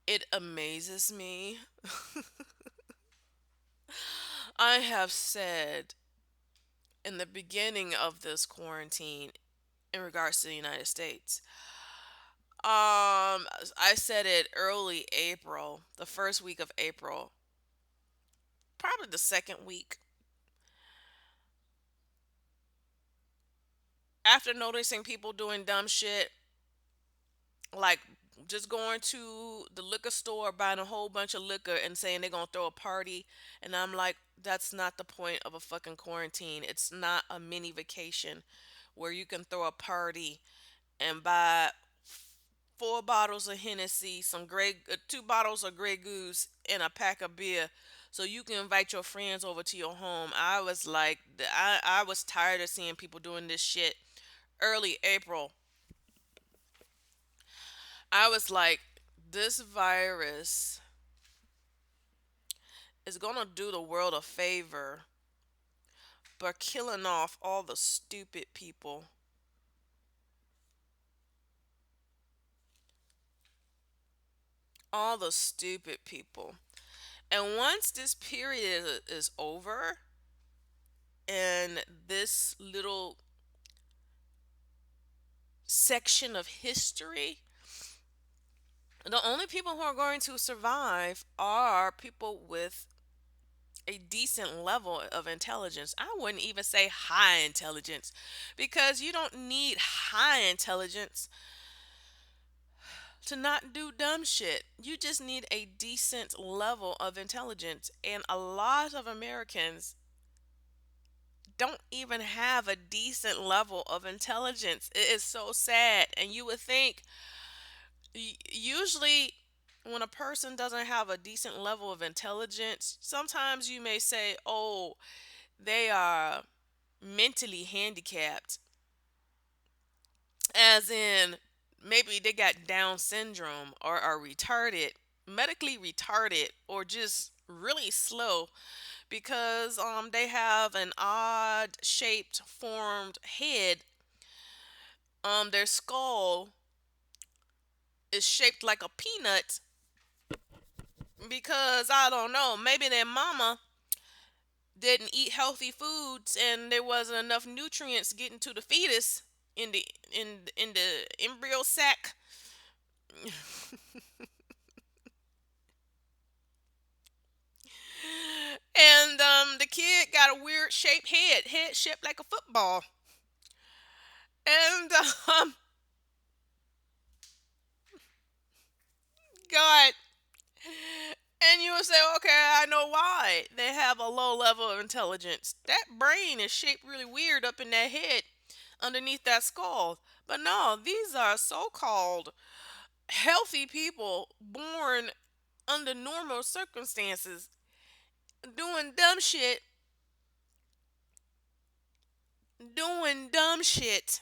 It amazes me. I have said in the beginning of this quarantine in regards to the United States. I said it early April, the first week of April, probably the second week. After noticing people doing dumb shit, like just going to the liquor store, buying a whole bunch of liquor and saying they're gonna throw a party, and I'm like, that's not the point of a fucking quarantine. It's not a mini vacation where you can throw a party and buy four bottles of Hennessy, two bottles of Grey Goose, and a pack of beer, so you can invite your friends over to your home. I was like, I was tired of seeing people doing this shit. Early April, I was like, this virus is gonna do the world a favor by killing off all the stupid people, all the stupid people. And once this period is over, and this little section of history The only people who are going to survive are people with a decent level of intelligence. I wouldn't even say high intelligence because you don't need high intelligence to not do dumb shit. You just need a decent level of intelligence. And a lot of Americans don't even have a decent level of intelligence. It is so sad. And you would think, usually, when a person doesn't have a decent level of intelligence, sometimes you may say, oh, they are mentally handicapped, as in maybe they got Down syndrome or are retarded, medically retarded, or just really slow because they have an odd shaped formed head. Their skull is shaped like a peanut because I don't know, maybe their mama didn't eat healthy foods and there wasn't enough nutrients getting to the fetus in the embryo sac. And the kid got a weird shaped head shaped like a football. And God, and you would say, okay, I know why they have a low level of intelligence. That brain is shaped really weird up in that head, underneath that skull. But no, these are so-called healthy people born under normal circumstances, doing dumb shit, doing dumb shit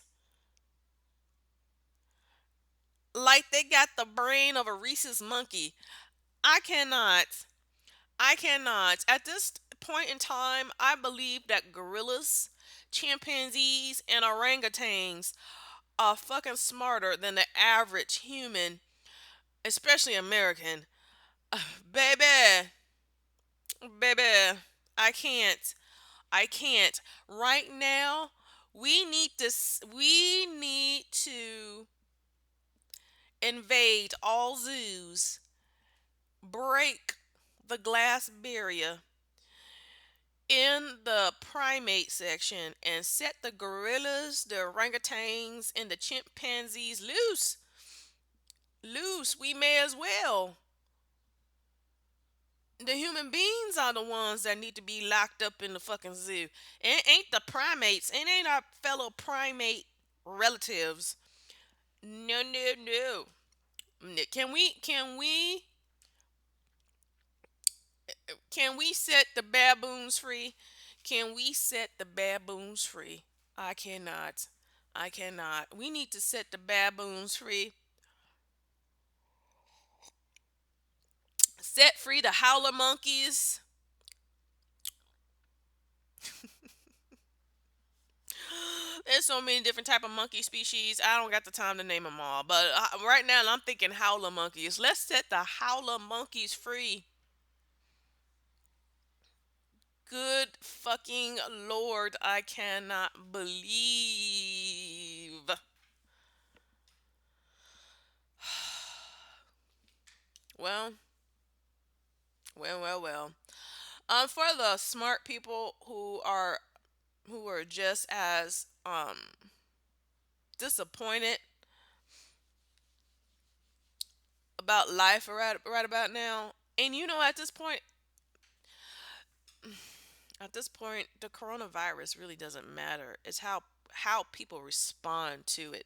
like they got the brain of a rhesus monkey. I cannot. I cannot. At this point in time, I believe that gorillas, chimpanzees, and orangutans are fucking smarter than the average human, especially American. Baby, baby, I can't. I can't. Right now, we need to invade all zoos, break the glass barrier in the primate section and set the gorillas, the orangutans, and the chimpanzees loose. Loose. We may as well. The human beings are the ones that need to be locked up in the fucking zoo. It ain't the primates. It ain't our fellow primate relatives. No, no, no. Can we set the baboons free? Can we set the baboons free? I cannot. I cannot. We need to set the baboons free. Set free the howler monkeys. There's so many different type of monkey species. I don't got the time to name them all. But right now I'm thinking howler monkeys. Let's set the howler monkeys free. Good fucking lord, I cannot believe. Well, well. For the smart people who are just as disappointed about life right about now, and at this point, the coronavirus really doesn't matter. It's how people respond to it.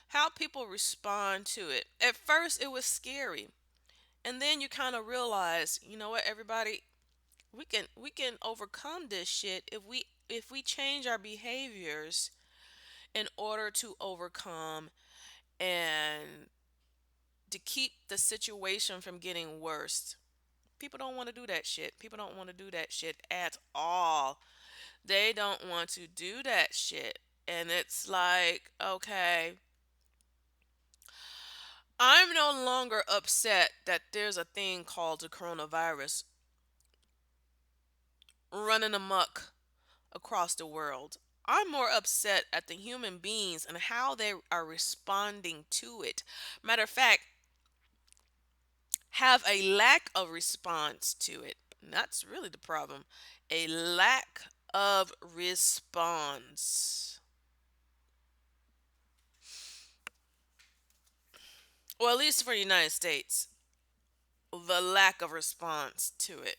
How people respond to it. At first, it was scary, and then you kind of realize, you know what, everybody, we can overcome this shit if we change our behaviors in order to overcome and to keep the situation from getting worse. People don't want to do that shit. People don't want to do that shit at all. They don't want to do that shit. And it's like, okay, I'm no longer upset that there's a thing called the coronavirus running amok across the world. I'm more upset at the human beings and how they are responding to it. Matter of fact, have a lack of response to it. And that's really the problem. A lack of response. Well, at least for the United States, the lack of response to it.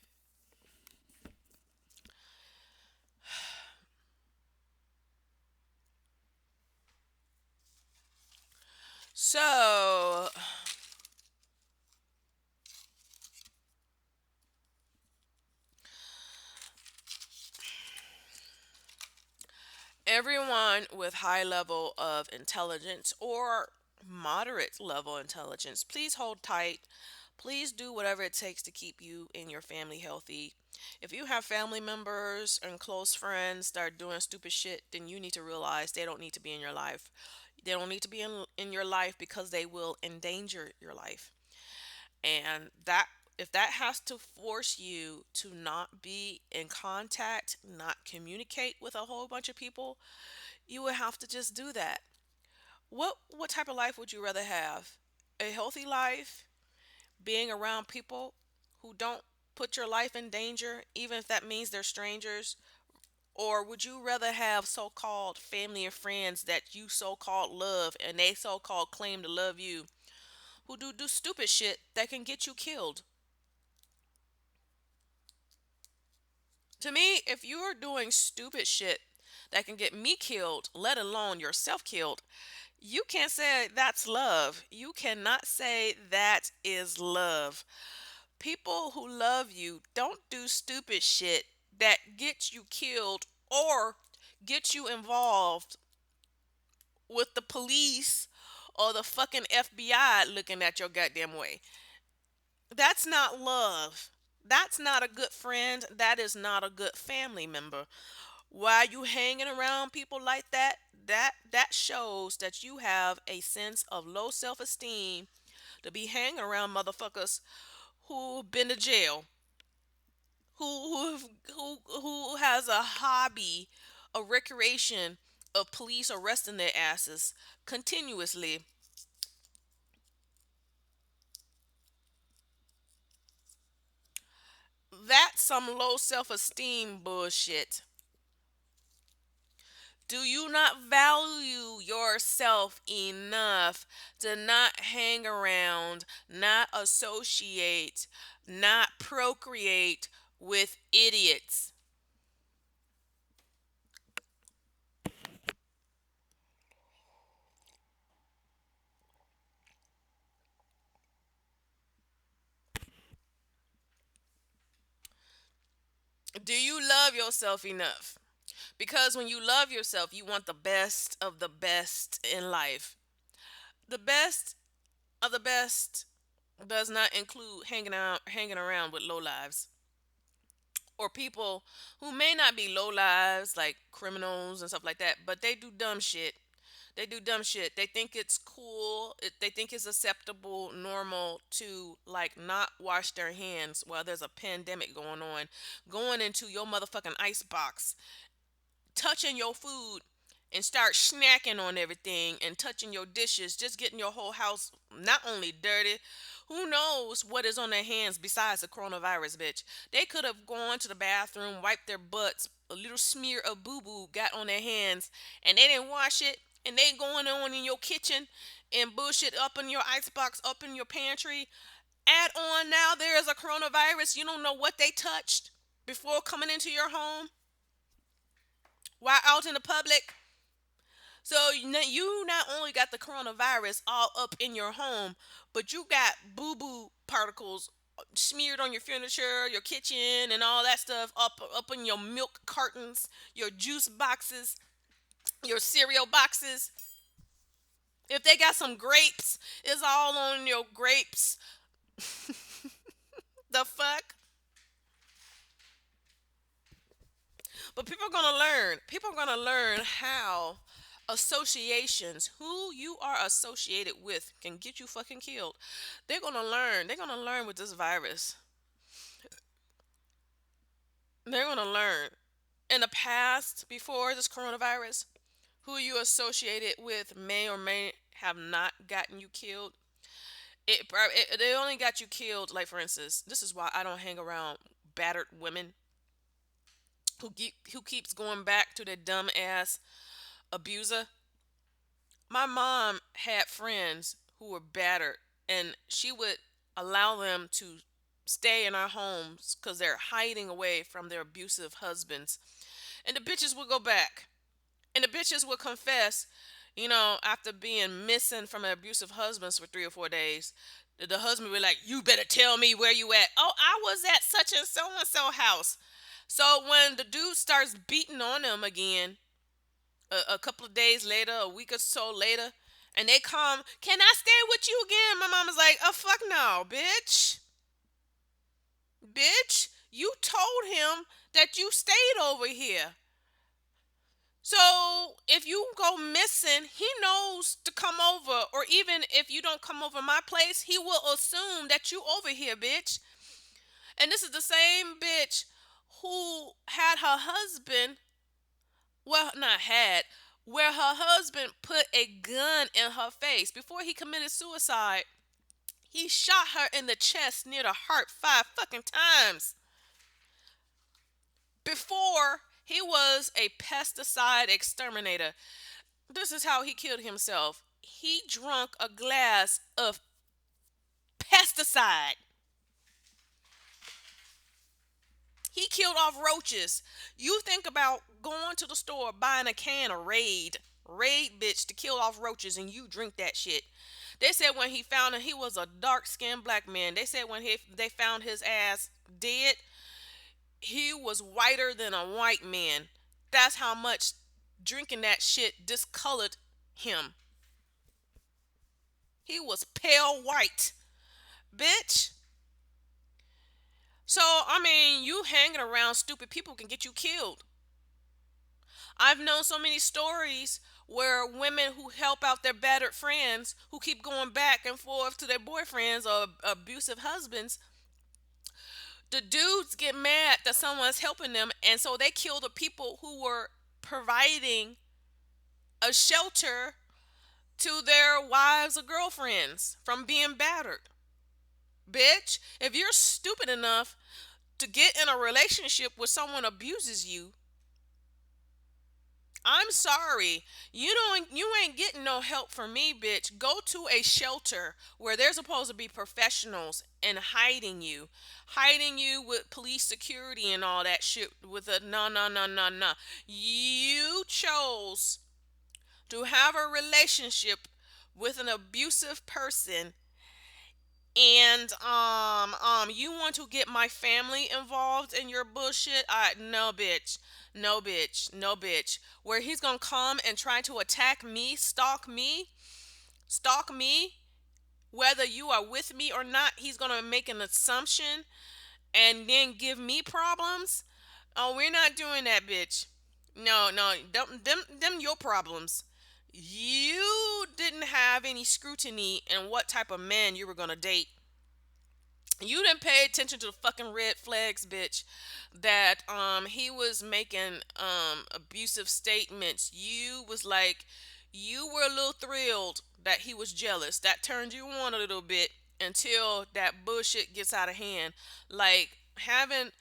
So, everyone with high level of intelligence or moderate level intelligence, please hold tight. Please do whatever it takes to keep you and your family healthy. If you have family members and close friends that are doing stupid shit, then you need to realize they don't need to be in your life. They don't need to be in your life because they will endanger your life. And that, if that has to force you to not be in contact, not communicate with a whole bunch of people, you would have to just do that. What type of life would you rather have? A healthy life, being around people who don't put your life in danger, even if that means they're strangers? Or would you rather have so called family and friends that you so called love and they so called claim to love you, who do stupid shit that can get you killed? To me, if you're doing stupid shit that can get me killed, let alone yourself killed, you can't say that's love. You cannot say that is love. People who love you don't do stupid shit that gets you killed or get you involved with the police or the fucking FBI looking at your goddamn way. That's not love. That's not a good friend. That is not a good family member. Why you hanging around people like that? That shows that you have a sense of low self-esteem to be hanging around motherfuckers who've been to jail, who has a hobby, a recreation of police arresting their asses continuously. That's some low self-esteem bullshit. Do you not value yourself enough to not hang around, not associate, not procreate with idiots? Do you love yourself enough? Because when you love yourself, you want the best of the best in life. The best of the best does not include hanging around with low lives or people who may not be low lives like criminals and stuff like that, but they do dumb shit. They do dumb shit. They think it's cool. They think it's acceptable, normal to like not wash their hands while there's a pandemic going on, going into your motherfucking ice box, touching your food and start snacking on everything and touching your dishes, just getting your whole house not only dirty, who knows what is on their hands besides the coronavirus, bitch. They could have gone to the bathroom, wiped their butts, a little smear of boo boo got on their hands, and they didn't wash it, and they going on in your kitchen and bullshit up in your icebox, up in your pantry. Add on now there is a coronavirus, you don't know what they touched before coming into your home while out in the public. So you not only got the coronavirus all up in your home, but you got boo boo particles smeared on your furniture, your kitchen, and all that stuff up in your milk cartons, your juice boxes, your cereal boxes. If they got some grapes, it's all on your grapes. The fuck? But people are gonna learn. People are gonna learn how associations, who you are associated with, can get you fucking killed. They're gonna learn. They're gonna learn with this virus. They're gonna learn. In the past, before this coronavirus, who you associated with may or may have not gotten you killed. They only got you killed. Like for instance, this is why I don't hang around battered women who keeps going back to their dumb ass abuser. My mom had friends who were battered, and she would allow them to stay in our homes because they're hiding away from their abusive husbands. And the bitches would go back, and the bitches would confess, after being missing from their abusive husbands for 3 or 4 days. The husband would be like, "You better tell me where you at." "Oh, I was at such and so house." So when the dude starts beating on them again, a couple of days later, a week or so later, and they come, "Can I stay with you again?" My mama's like, "Oh, fuck no, bitch. Bitch, you told him that you stayed over here. So if you go missing, he knows to come over, or even if you don't come over my place, he will assume that you over here, bitch." And this is the same bitch who had her husband, well, not had, where her husband put a gun in her face before he committed suicide. He shot her in the chest near the heart 5 fucking times before he was a pesticide exterminator. This is how he killed himself. He drunk a glass of pesticide. He killed off roaches. You think about going to the store buying a can of Raid bitch to kill off roaches, and you drink that shit. They said when he found him, he was a dark skinned black man. They said when they found his ass dead, he was whiter than a white man. That's how much drinking that shit discolored him. He was pale white, bitch. So, I mean, you hanging around stupid people can get you killed. I've known so many stories where women who help out their battered friends who keep going back and forth to their boyfriends or abusive husbands, the dudes get mad that someone's helping them, and so they kill the people who were providing a shelter to their wives or girlfriends from being battered. Bitch, if you're stupid enough to get in a relationship where someone abuses you, I'm sorry. You ain't getting no help from me, bitch. Go to a shelter where there's supposed to be professionals and hiding you with police security and all that shit with a no, no, no, no, no. You chose to have a relationship with an abusive person, and you want to get my family involved in your bullshit. No, bitch. No, bitch. No, bitch. Where he's gonna come and try to attack me, stalk me, whether you are with me or not. He's gonna make an assumption and then give me problems. Oh, we're not doing that, bitch. No, no, them your problems. You didn't have any scrutiny in what type of man you were gonna date. You didn't pay attention to the fucking red flags, bitch. That he was making abusive statements. You were a little thrilled that he was jealous. That turned you on a little bit until that bullshit gets out of hand. Like having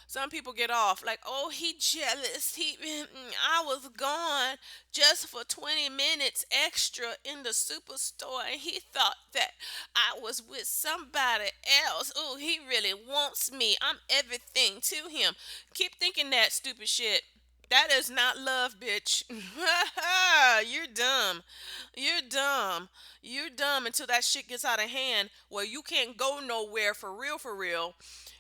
some people get off like, "Oh, he jealous. I was gone just for 20 minutes extra in the superstore, and he thought that I was with somebody else. Oh, he really wants me. I'm everything to him." Keep thinking that stupid shit. That is not love, bitch. You're dumb. You're dumb. You're dumb until that shit gets out of hand where you can't go nowhere for real, for real.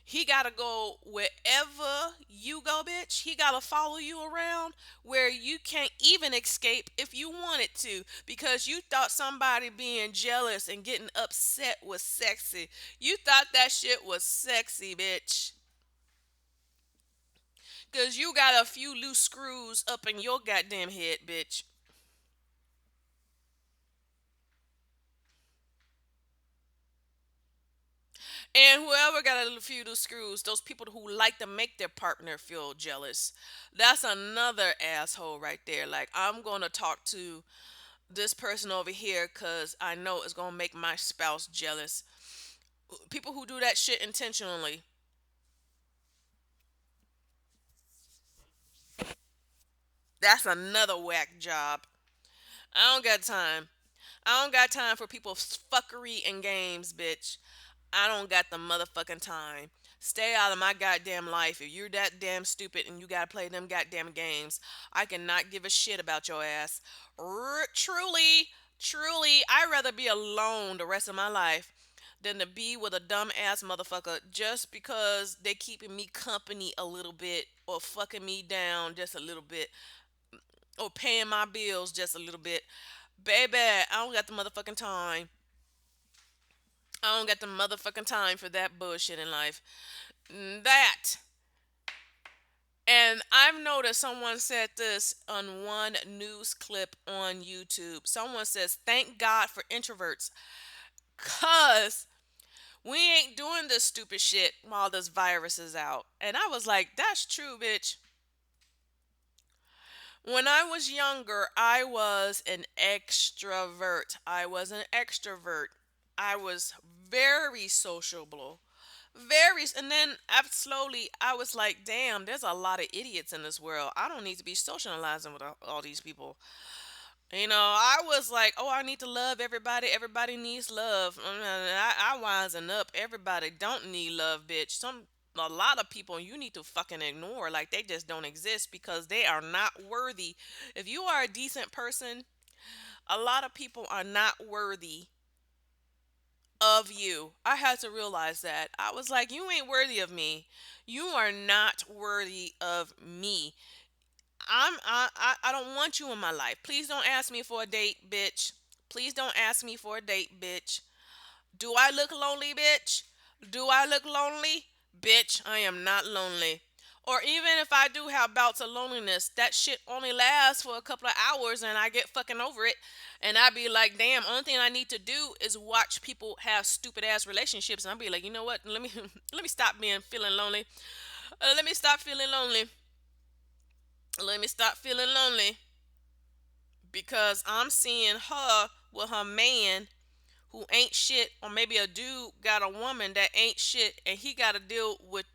He gotta go wherever you go, bitch. He gotta follow you around where you can't even escape if you wanted to because you thought somebody being jealous and getting upset was sexy. You thought that shit was sexy, bitch. Because you got a few loose screws up in your goddamn head, bitch. And whoever got a few loose screws, those people who like to make their partner feel jealous, that's another asshole right there. Like, I'm going to talk to this person over here because I know it's gonna make my spouse jealous. People who do that shit intentionally, that's another whack job. I don't got time. I don't got time for people's fuckery and games, bitch. I don't got the motherfucking time. Stay out of my goddamn life. If you're that damn stupid and you gotta play them goddamn games, I cannot give a shit about your ass. Truly, truly, I'd rather be alone the rest of my life than to be with a dumb ass motherfucker just because they keeping me company a little bit or fucking me down just a little bit or paying my bills just a little bit. Baby, I don't got the motherfucking time. I don't got the motherfucking time for that bullshit in life. That. And I've noticed someone said this on one news clip on YouTube. Someone says, "Thank God for introverts, cuz we ain't doing this stupid shit while this virus is out." And I was like, "That's true, bitch." When I was younger, I was an extrovert. I was an extrovert. I was very sociable. Very, and then after slowly, I was like, damn, there's a lot of idiots in this world. I don't need to be socializing with all these people. I was like, oh, I need to love everybody. Everybody needs love. I wising up. Everybody don't need love, bitch. A lot of people you need to fucking ignore. Like they just don't exist because they are not worthy. If you are a decent person, a lot of people are not worthy of you. I had to realize that. I was like, you ain't worthy of me. You are not worthy of me. I don't want you in my life. Please don't ask me for a date, bitch. Please don't ask me for a date, bitch. Do I look lonely, bitch? Do I look lonely? Bitch, I am not lonely. Or even if I do have bouts of loneliness, that shit only lasts for a couple of hours and I get fucking over it. And I be like, damn, only thing I need to do is watch people have stupid ass relationships. And I'll be like, you know what? Let me let me stop being feeling lonely. Let me stop feeling lonely. Let me stop feeling lonely because I'm seeing her with her man who ain't shit, or maybe a dude got a woman that ain't shit, and he got to deal with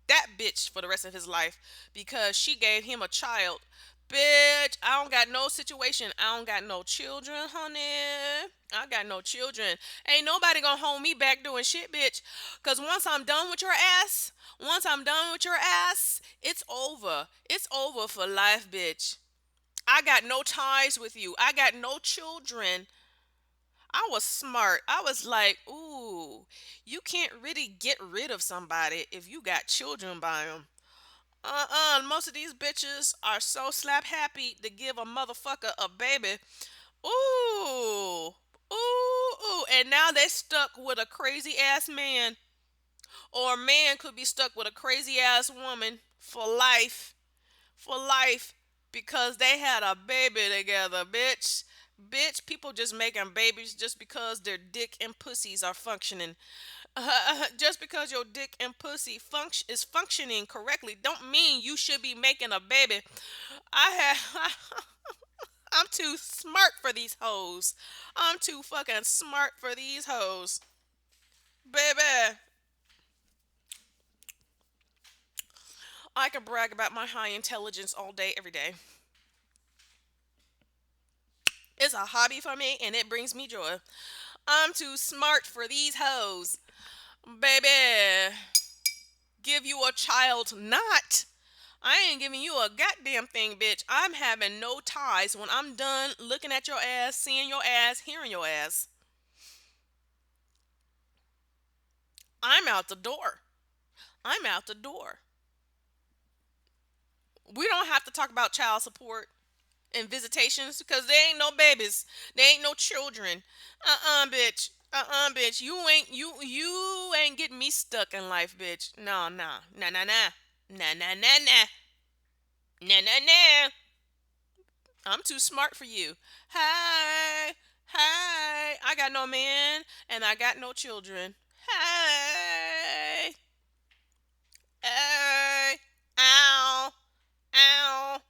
that bitch for the rest of his life because she gave him a child. Bitch, I don't got no situation. I don't got no children, honey. I got no children. Ain't nobody gonna hold me back doing shit, bitch. Cause once I'm done with your ass, it's over. It's over for life, bitch. I got no ties with you. I got no children. I was smart. I was like, ooh, you can't really get rid of somebody if you got children by them. Most of these bitches are so slap happy to give a motherfucker a baby. Ooh, ooh. And now they stuck with a crazy ass man. Or a man could be stuck with a crazy ass woman for life. For life. Because they had a baby together, bitch. Bitch, people just making babies just because their dick and pussies are functioning. Just because your dick and pussy is functioning correctly don't mean you should be making a baby. I have I'm too smart for these hoes. I'm too fucking smart for these hoes. Baby, I can brag about my high intelligence all day every day. It's a hobby for me and it brings me joy. I'm too smart for these hoes. Baby, give you a child not. I ain't giving you a goddamn thing, bitch. I'm having no ties when I'm done looking at your ass, seeing your ass, hearing your ass. I'm out the door. I'm out the door. We don't have to talk about child support and visitations because they ain't no babies. They ain't no children. Bitch. Bitch. You ain't getting me stuck in life, bitch. No, no. Nah, nah, nah. Nah, nah, nah, nah. Nah, nah, nah. I'm too smart for you. Hey, hey, I got no man and I got no children. Hey, hey, ow, ow.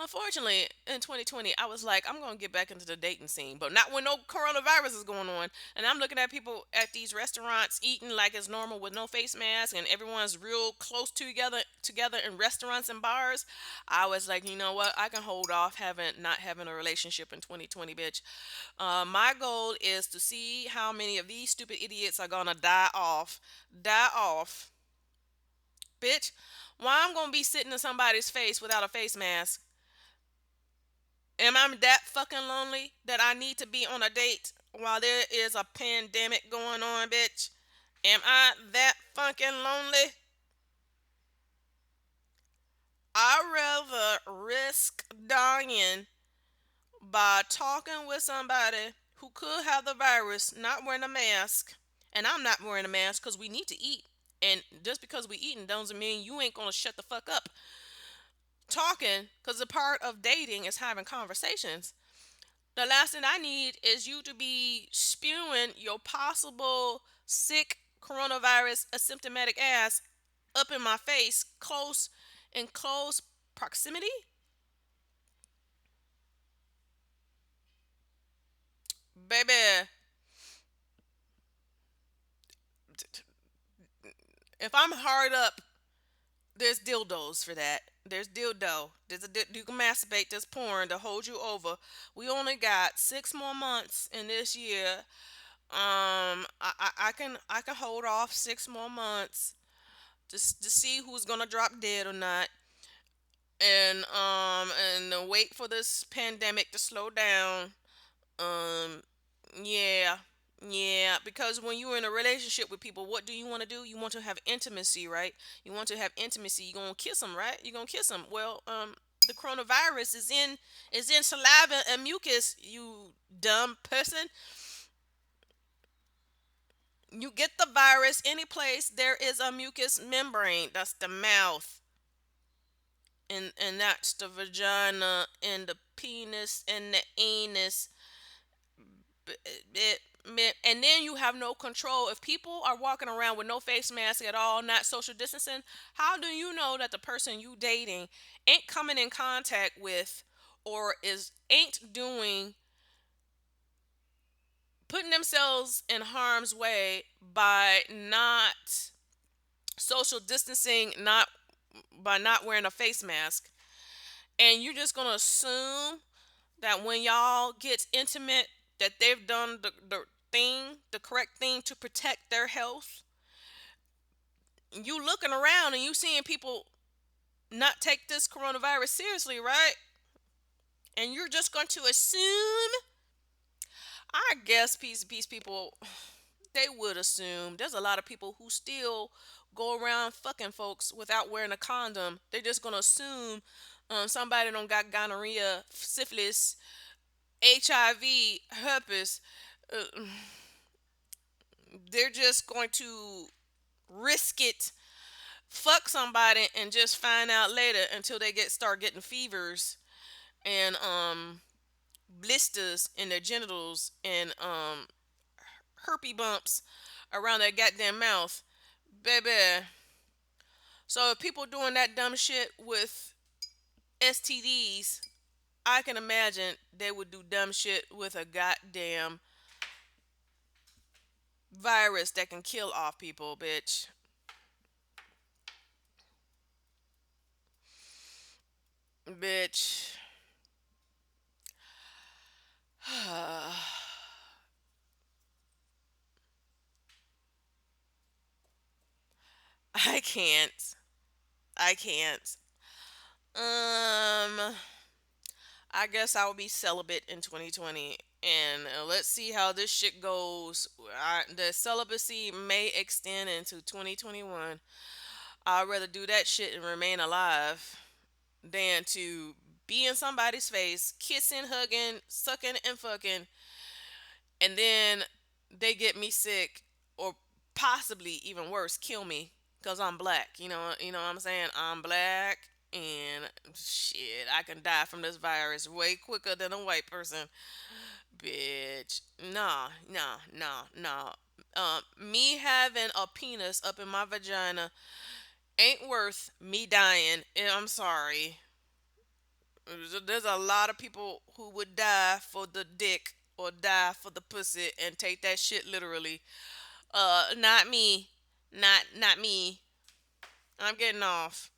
Unfortunately, in 2020, I was like, I'm going to get back into the dating scene, but not when no coronavirus is going on. And I'm looking at people at these restaurants eating like it's normal with no face mask, and everyone's real close together in restaurants and bars. I was like, you know what? I can hold off having not having a relationship in 2020, bitch. My goal is to see how many of these stupid idiots are gonna die off, bitch. Why I'm gonna be sitting in somebody's face without a face mask? Am I that fucking lonely that I need to be on a date while there is a pandemic going on, bitch? Am I that fucking lonely? I'd rather risk dying by talking with somebody who could have the virus not wearing a mask. And I'm not wearing a mask because we need to eat. And just because we eating doesn't mean you ain't gonna shut the fuck up talking, because a part of dating is having conversations. The last thing I need is you to be spewing your possible sick coronavirus asymptomatic ass up in my face, close proximity. Baby, if I'm hard up, there's dildos for that. There's dildo. You can masturbate. There's porn to hold you over. We only got 6 more months in this year. I can hold off 6 more months to see who's gonna drop dead or not, and wait for this pandemic to slow down. Um, yeah, yeah. Because when you're in a relationship with people, what do you want to do? You want to have intimacy, right? You want to have intimacy. You're gonna kiss them, right? You're gonna kiss them. Well, the coronavirus is in saliva and mucus. You dumb person. You get the virus any place there is a mucous membrane. That's the mouth, and that's the vagina and the penis and the anus. And then you have no control. If people are walking around with no face mask at all, not social distancing, how do you know that the person you dating ain't coming in contact with, or is ain't doing putting themselves in harm's way by not social distancing, not by not wearing a face mask? And you're just gonna assume that when y'all gets intimate, that they've done the correct thing to protect their health. You looking around and you seeing people not take this coronavirus seriously, right? And you're just going to assume. I guess peace people, they would assume. There's a lot of people who still go around fucking folks without wearing a condom. They're just gonna assume somebody don't got gonorrhea, syphilis, HIV, herpes. Uh, they're just going to risk it, fuck somebody, and just find out later until they start getting fevers and blisters in their genitals and herpes bumps around their goddamn mouth, baby. So if people doing that dumb shit with STDs, I can imagine they would do dumb shit with a goddamn virus that can kill off people, bitch. Bitch. I can't. I can't. I guess I'll be celibate in 2020, and let's see how this shit goes. The celibacy may extend into 2021. I'd rather do that shit and remain alive than to be in somebody's face, kissing, hugging, sucking, and fucking, and then they get me sick, or possibly even worse, kill me because I'm black. You know what I'm saying? I'm black, and shit, I can die from this virus way quicker than a white person. Bitch, nah, nah, nah, nah. Me having a penis up in my vagina ain't worth me dying. I'm sorry. There's a lot of people who would die for the dick or die for the pussy and take that shit literally. Not me. Not me. I'm getting off.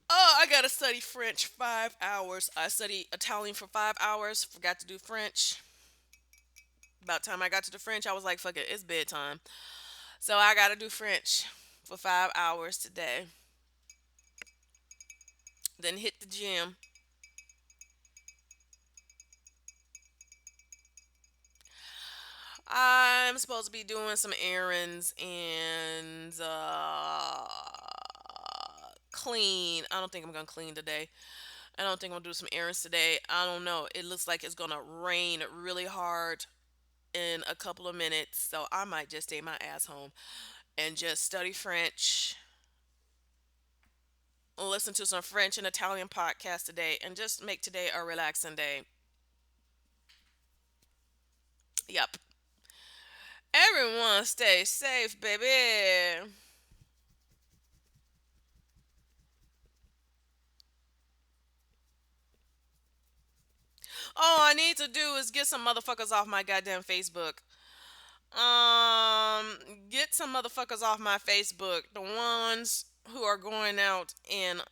Oh, I gotta study French 5 hours. I studied Italian for 5 hours. Forgot to do French. About time I got to the French, I was like, fuck it, it's bedtime. So I gotta do French for 5 hours today. Then hit the gym. I'm supposed to be doing some errands and clean. I don't think I'm gonna clean today. I don't think I'm gonna do some errands today. I don't know. It looks like it's gonna rain really hard in a couple of minutes, so I might just stay my ass home and just study French, listen to some French and Italian podcasts today, and just make today a relaxing day. Yep. Everyone stay safe, baby. All I need to do is get some motherfuckers off my goddamn Facebook. Get some motherfuckers off my Facebook. The ones who are going out and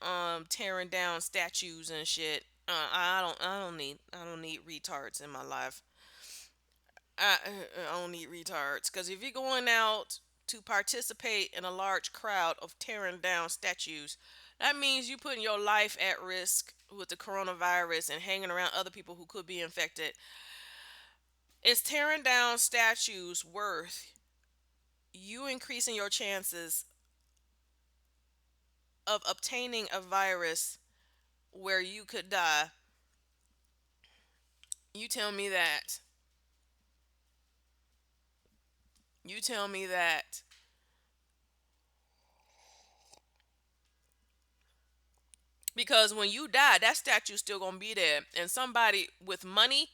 tearing down statues and shit. I don't need retards in my life. I don't need retards because if you're going out to participate in a large crowd of tearing down statues, that means you putting your life at risk with the coronavirus and hanging around other people who could be infected. Is tearing down statues worth you increasing your chances of obtaining a virus where you could die? You tell me that. You tell me that. Because when you die, that statue's still gonna be there, and somebody with money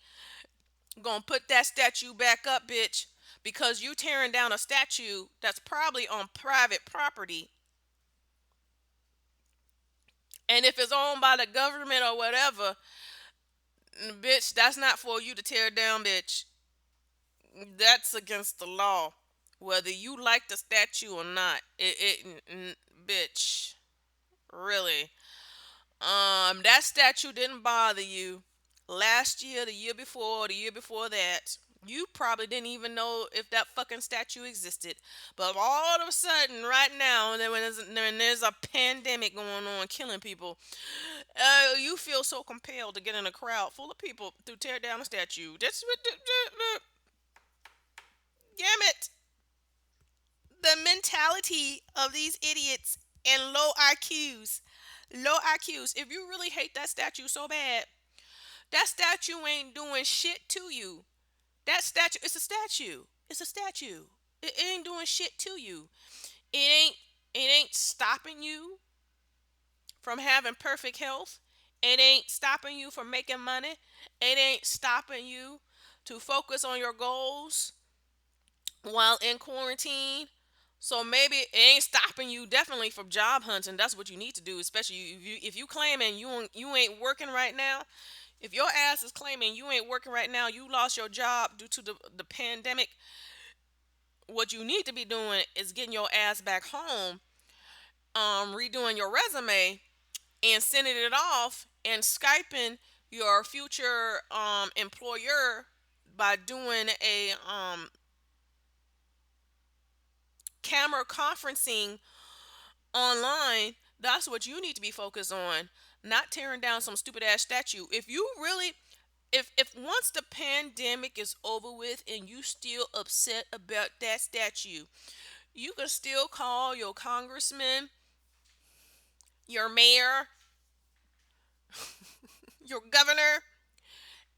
gonna put that statue back up, bitch. Because you tearing down a statue that's probably on private property, and if it's owned by the government or whatever, bitch, that's not for you to tear down, bitch. That's against the law, whether you like the statue or not. Bitch, really. That statue didn't bother you last year, the year before, the year before that. You probably didn't even know if that fucking statue existed. But all of a sudden, right now, when there's a pandemic going on, killing people, you feel so compelled to get in a crowd full of people to tear down a statue. Damn it. The mentality of these idiots and low IQs. Low IQs. If you really hate that statue so bad, that statue ain't doing shit to you. That statue, it's a statue. It's a statue. It ain't doing shit to you. It ain't it ain't stopping you from having perfect health. It ain't stopping you from making money. It ain't stopping you to focus on your goals while in quarantine. So maybe it ain't stopping you definitely from job hunting. That's what you need to do, especially if you claiming you ain't working right now. If your ass is claiming you ain't working right now, you lost your job due to the pandemic. What you need to be doing is getting your ass back home, redoing your resume, and sending it off and skyping your future employer by doing a camera conferencing online. That's what you need to be focused on, not tearing down some stupid ass statue. If you really, if once the pandemic is over with and you still upset about that statue, you can still call your congressman, your mayor, your governor,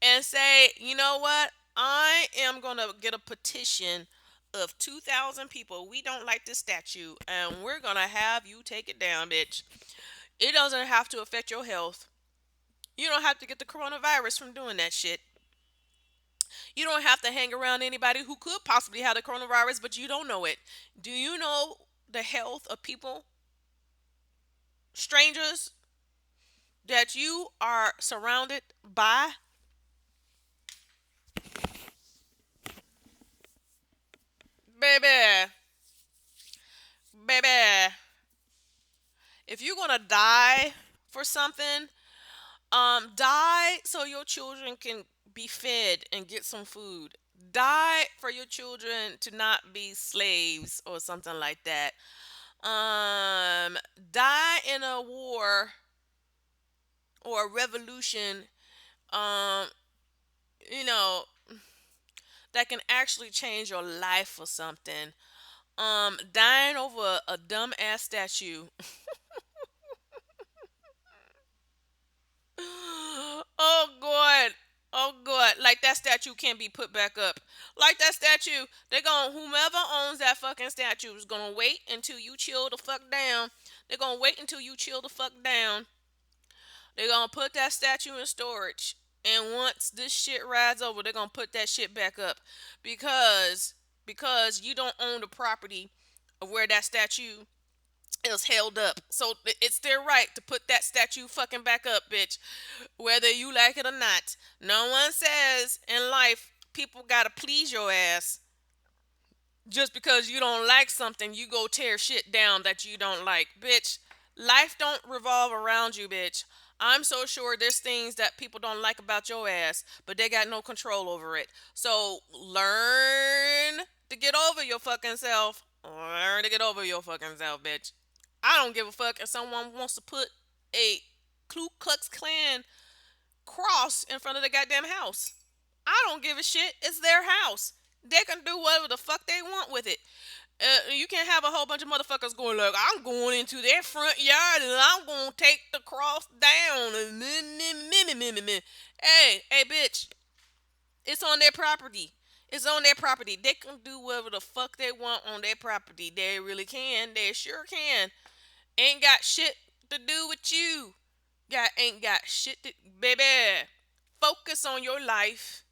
and say, you know what? I am gonna get a petition of 2,000 people. We don't like this statue, and we're gonna have you take it down, bitch. It doesn't have to affect your health. You don't have to get the coronavirus from doing that shit. You don't have to hang around anybody who could possibly have the coronavirus, but you don't know it. Do you know the health of people? strangers that you are surrounded by, baby, baby, if you're gonna die for something, die so your children can be fed and get some food. Die for your children to not be slaves or something like that. Um, Die in a war or a revolution, um, you know, that can actually change your life or something. Dying over a dumb ass statue. Oh god. Oh god. Like that statue can't be put back up. Like that statue, they're gonna whomever owns that fucking statue is gonna wait until you chill the fuck down. They're gonna wait until you chill the fuck down. They're gonna put that statue in storage. And once this shit rides over, they're gonna put that shit back up. Because you don't own the property of where that statue is held up. So it's their right to put that statue fucking back up, bitch. Whether you like it or not. No one says in life people gotta please your ass. Just because you don't like something, you go tear shit down that you don't like. Bitch, life don't revolve around you, bitch. I'm so sure there's things that people don't like about your ass, but they got no control over it. So learn to get over your fucking self. Learn to get over your fucking self, bitch. I don't give a fuck if someone wants to put a Ku Klux Klan cross in front of the goddamn house. I don't give a shit. It's their house. They can do whatever the fuck they want with it. You can't have a whole bunch of motherfuckers going like, I'm going into their front yard and I'm gonna take the cross down. Hey, bitch, it's on their property. It's on their property. They can do whatever the fuck they want on their property. They really can. They sure can. Ain't got shit to do with you. Ain't got shit to, baby. Focus on your life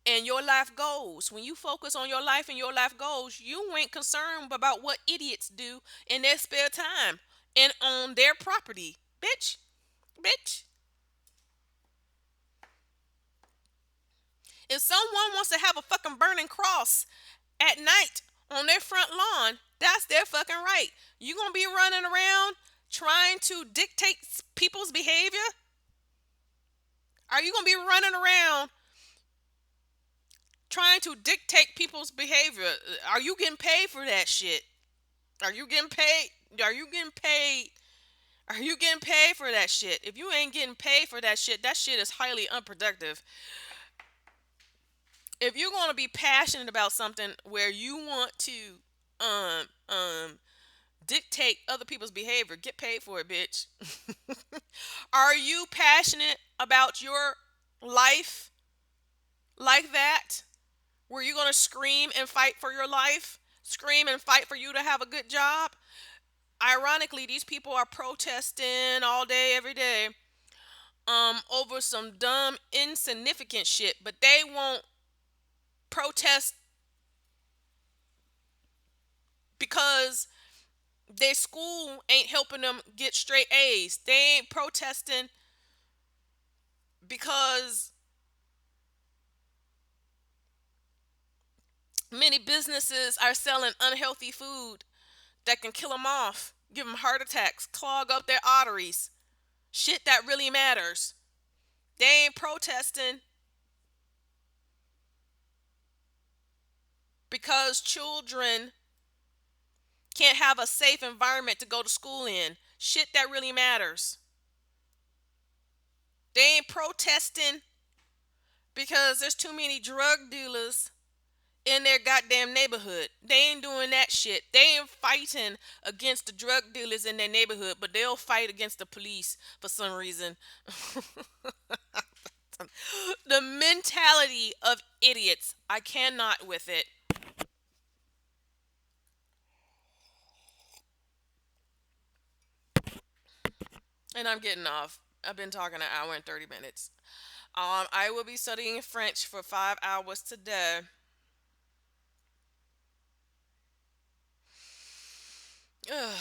and your life goals. When you focus on your life and your life goals, you ain't concerned about what idiots do in their spare time and on their property. Bitch, bitch. If someone wants to have a fucking burning cross at night on their front lawn, that's their fucking right. You gonna be running around trying to dictate people's behavior? Are you gonna be running around trying to dictate people's behavior? Are you getting paid for that shit? Are you getting paid? Are you getting paid? Are you getting paid for that shit? If you ain't getting paid for that shit is highly unproductive. If you're gonna be passionate about something where you want to um um dictate other people's behavior, get paid for it, bitch. Are you passionate about your life like that? Were you gonna scream and fight for your life? Scream and fight for you to have a good job? Ironically, these people are protesting all day, every day, over some dumb, insignificant shit, but they won't protest because their school ain't helping them get straight A's. They ain't protesting because many businesses are selling unhealthy food that can kill them off, give them heart attacks, clog up their arteries. Shit that really matters. They ain't protesting because children can't have a safe environment to go to school in. Shit that really matters. They ain't protesting because there's too many drug dealers in their goddamn neighborhood. They ain't doing that shit. They ain't fighting against the drug dealers in their neighborhood, but they'll fight against the police for some reason. The mentality of idiots. I cannot with it. And I'm getting off. I've been talking an hour and 30 minutes. I will be studying French for 5 hours today. Ugh.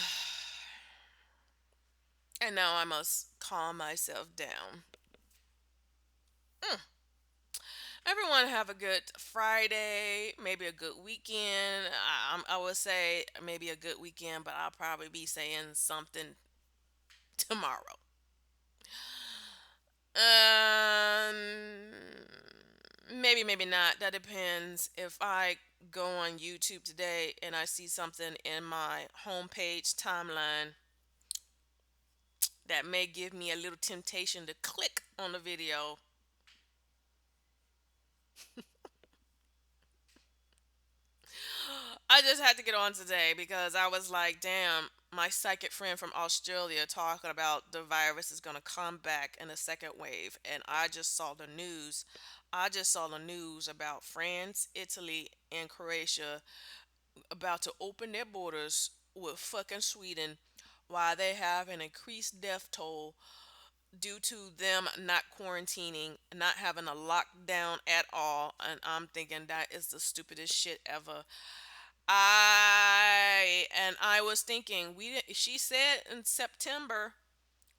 And now I must calm myself down. Mm. Everyone have a good Friday, maybe a good weekend. I would say maybe a good weekend, but I'll probably be saying something tomorrow. Maybe, maybe not. That depends. If I go on YouTube today and I see something in my homepage timeline that may give me a little temptation to click on the video, I just had to get on today because I was like, damn, my psychic friend from Australia talking about the virus is going to come back in a second wave. And I just saw the news. I just saw the news about France, Italy, and Croatia about to open their borders with fucking Sweden while they have an increased death toll due to them not quarantining, not having a lockdown at all. And I'm thinking that is the stupidest shit ever. I was thinking she said in September.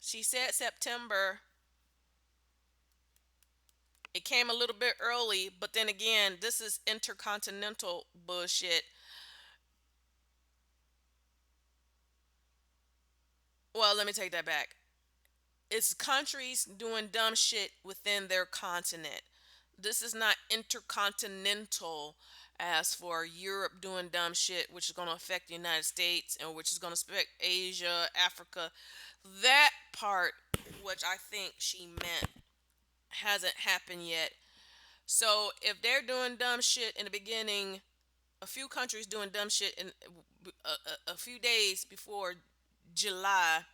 She said September. It came a little bit early, but then again, this is intercontinental bullshit. Well, let me take that back. It's countries doing dumb shit within their continent. This is not intercontinental as for Europe doing dumb shit, which is going to affect the United States and which is going to affect Asia, Africa. That part, which I think she meant, hasn't happened yet. So if they're doing dumb shit in the beginning, a few countries doing dumb shit in a few days before July,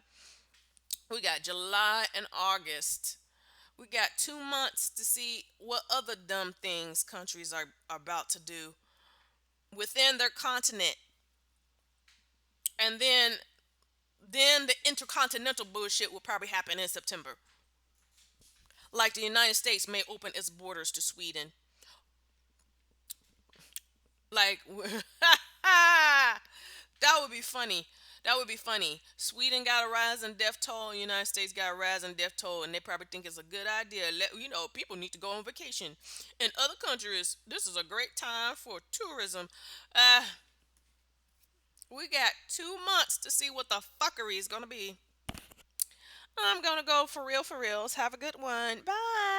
we got July and August. We got 2 months to see what other dumb things countries are about to do within their continent. And then the intercontinental bullshit will probably happen in September. Like the United States may open its borders to Sweden. Like that would be funny. That would be funny. Sweden got a rising death toll. United States got a rising death toll, and they probably think it's a good idea. People need to go on vacation. In other countries, this is a great time for tourism. Uh, we got 2 months to see what the fuckery is gonna be. I'm gonna go for real, for reals. Have a good one. Bye.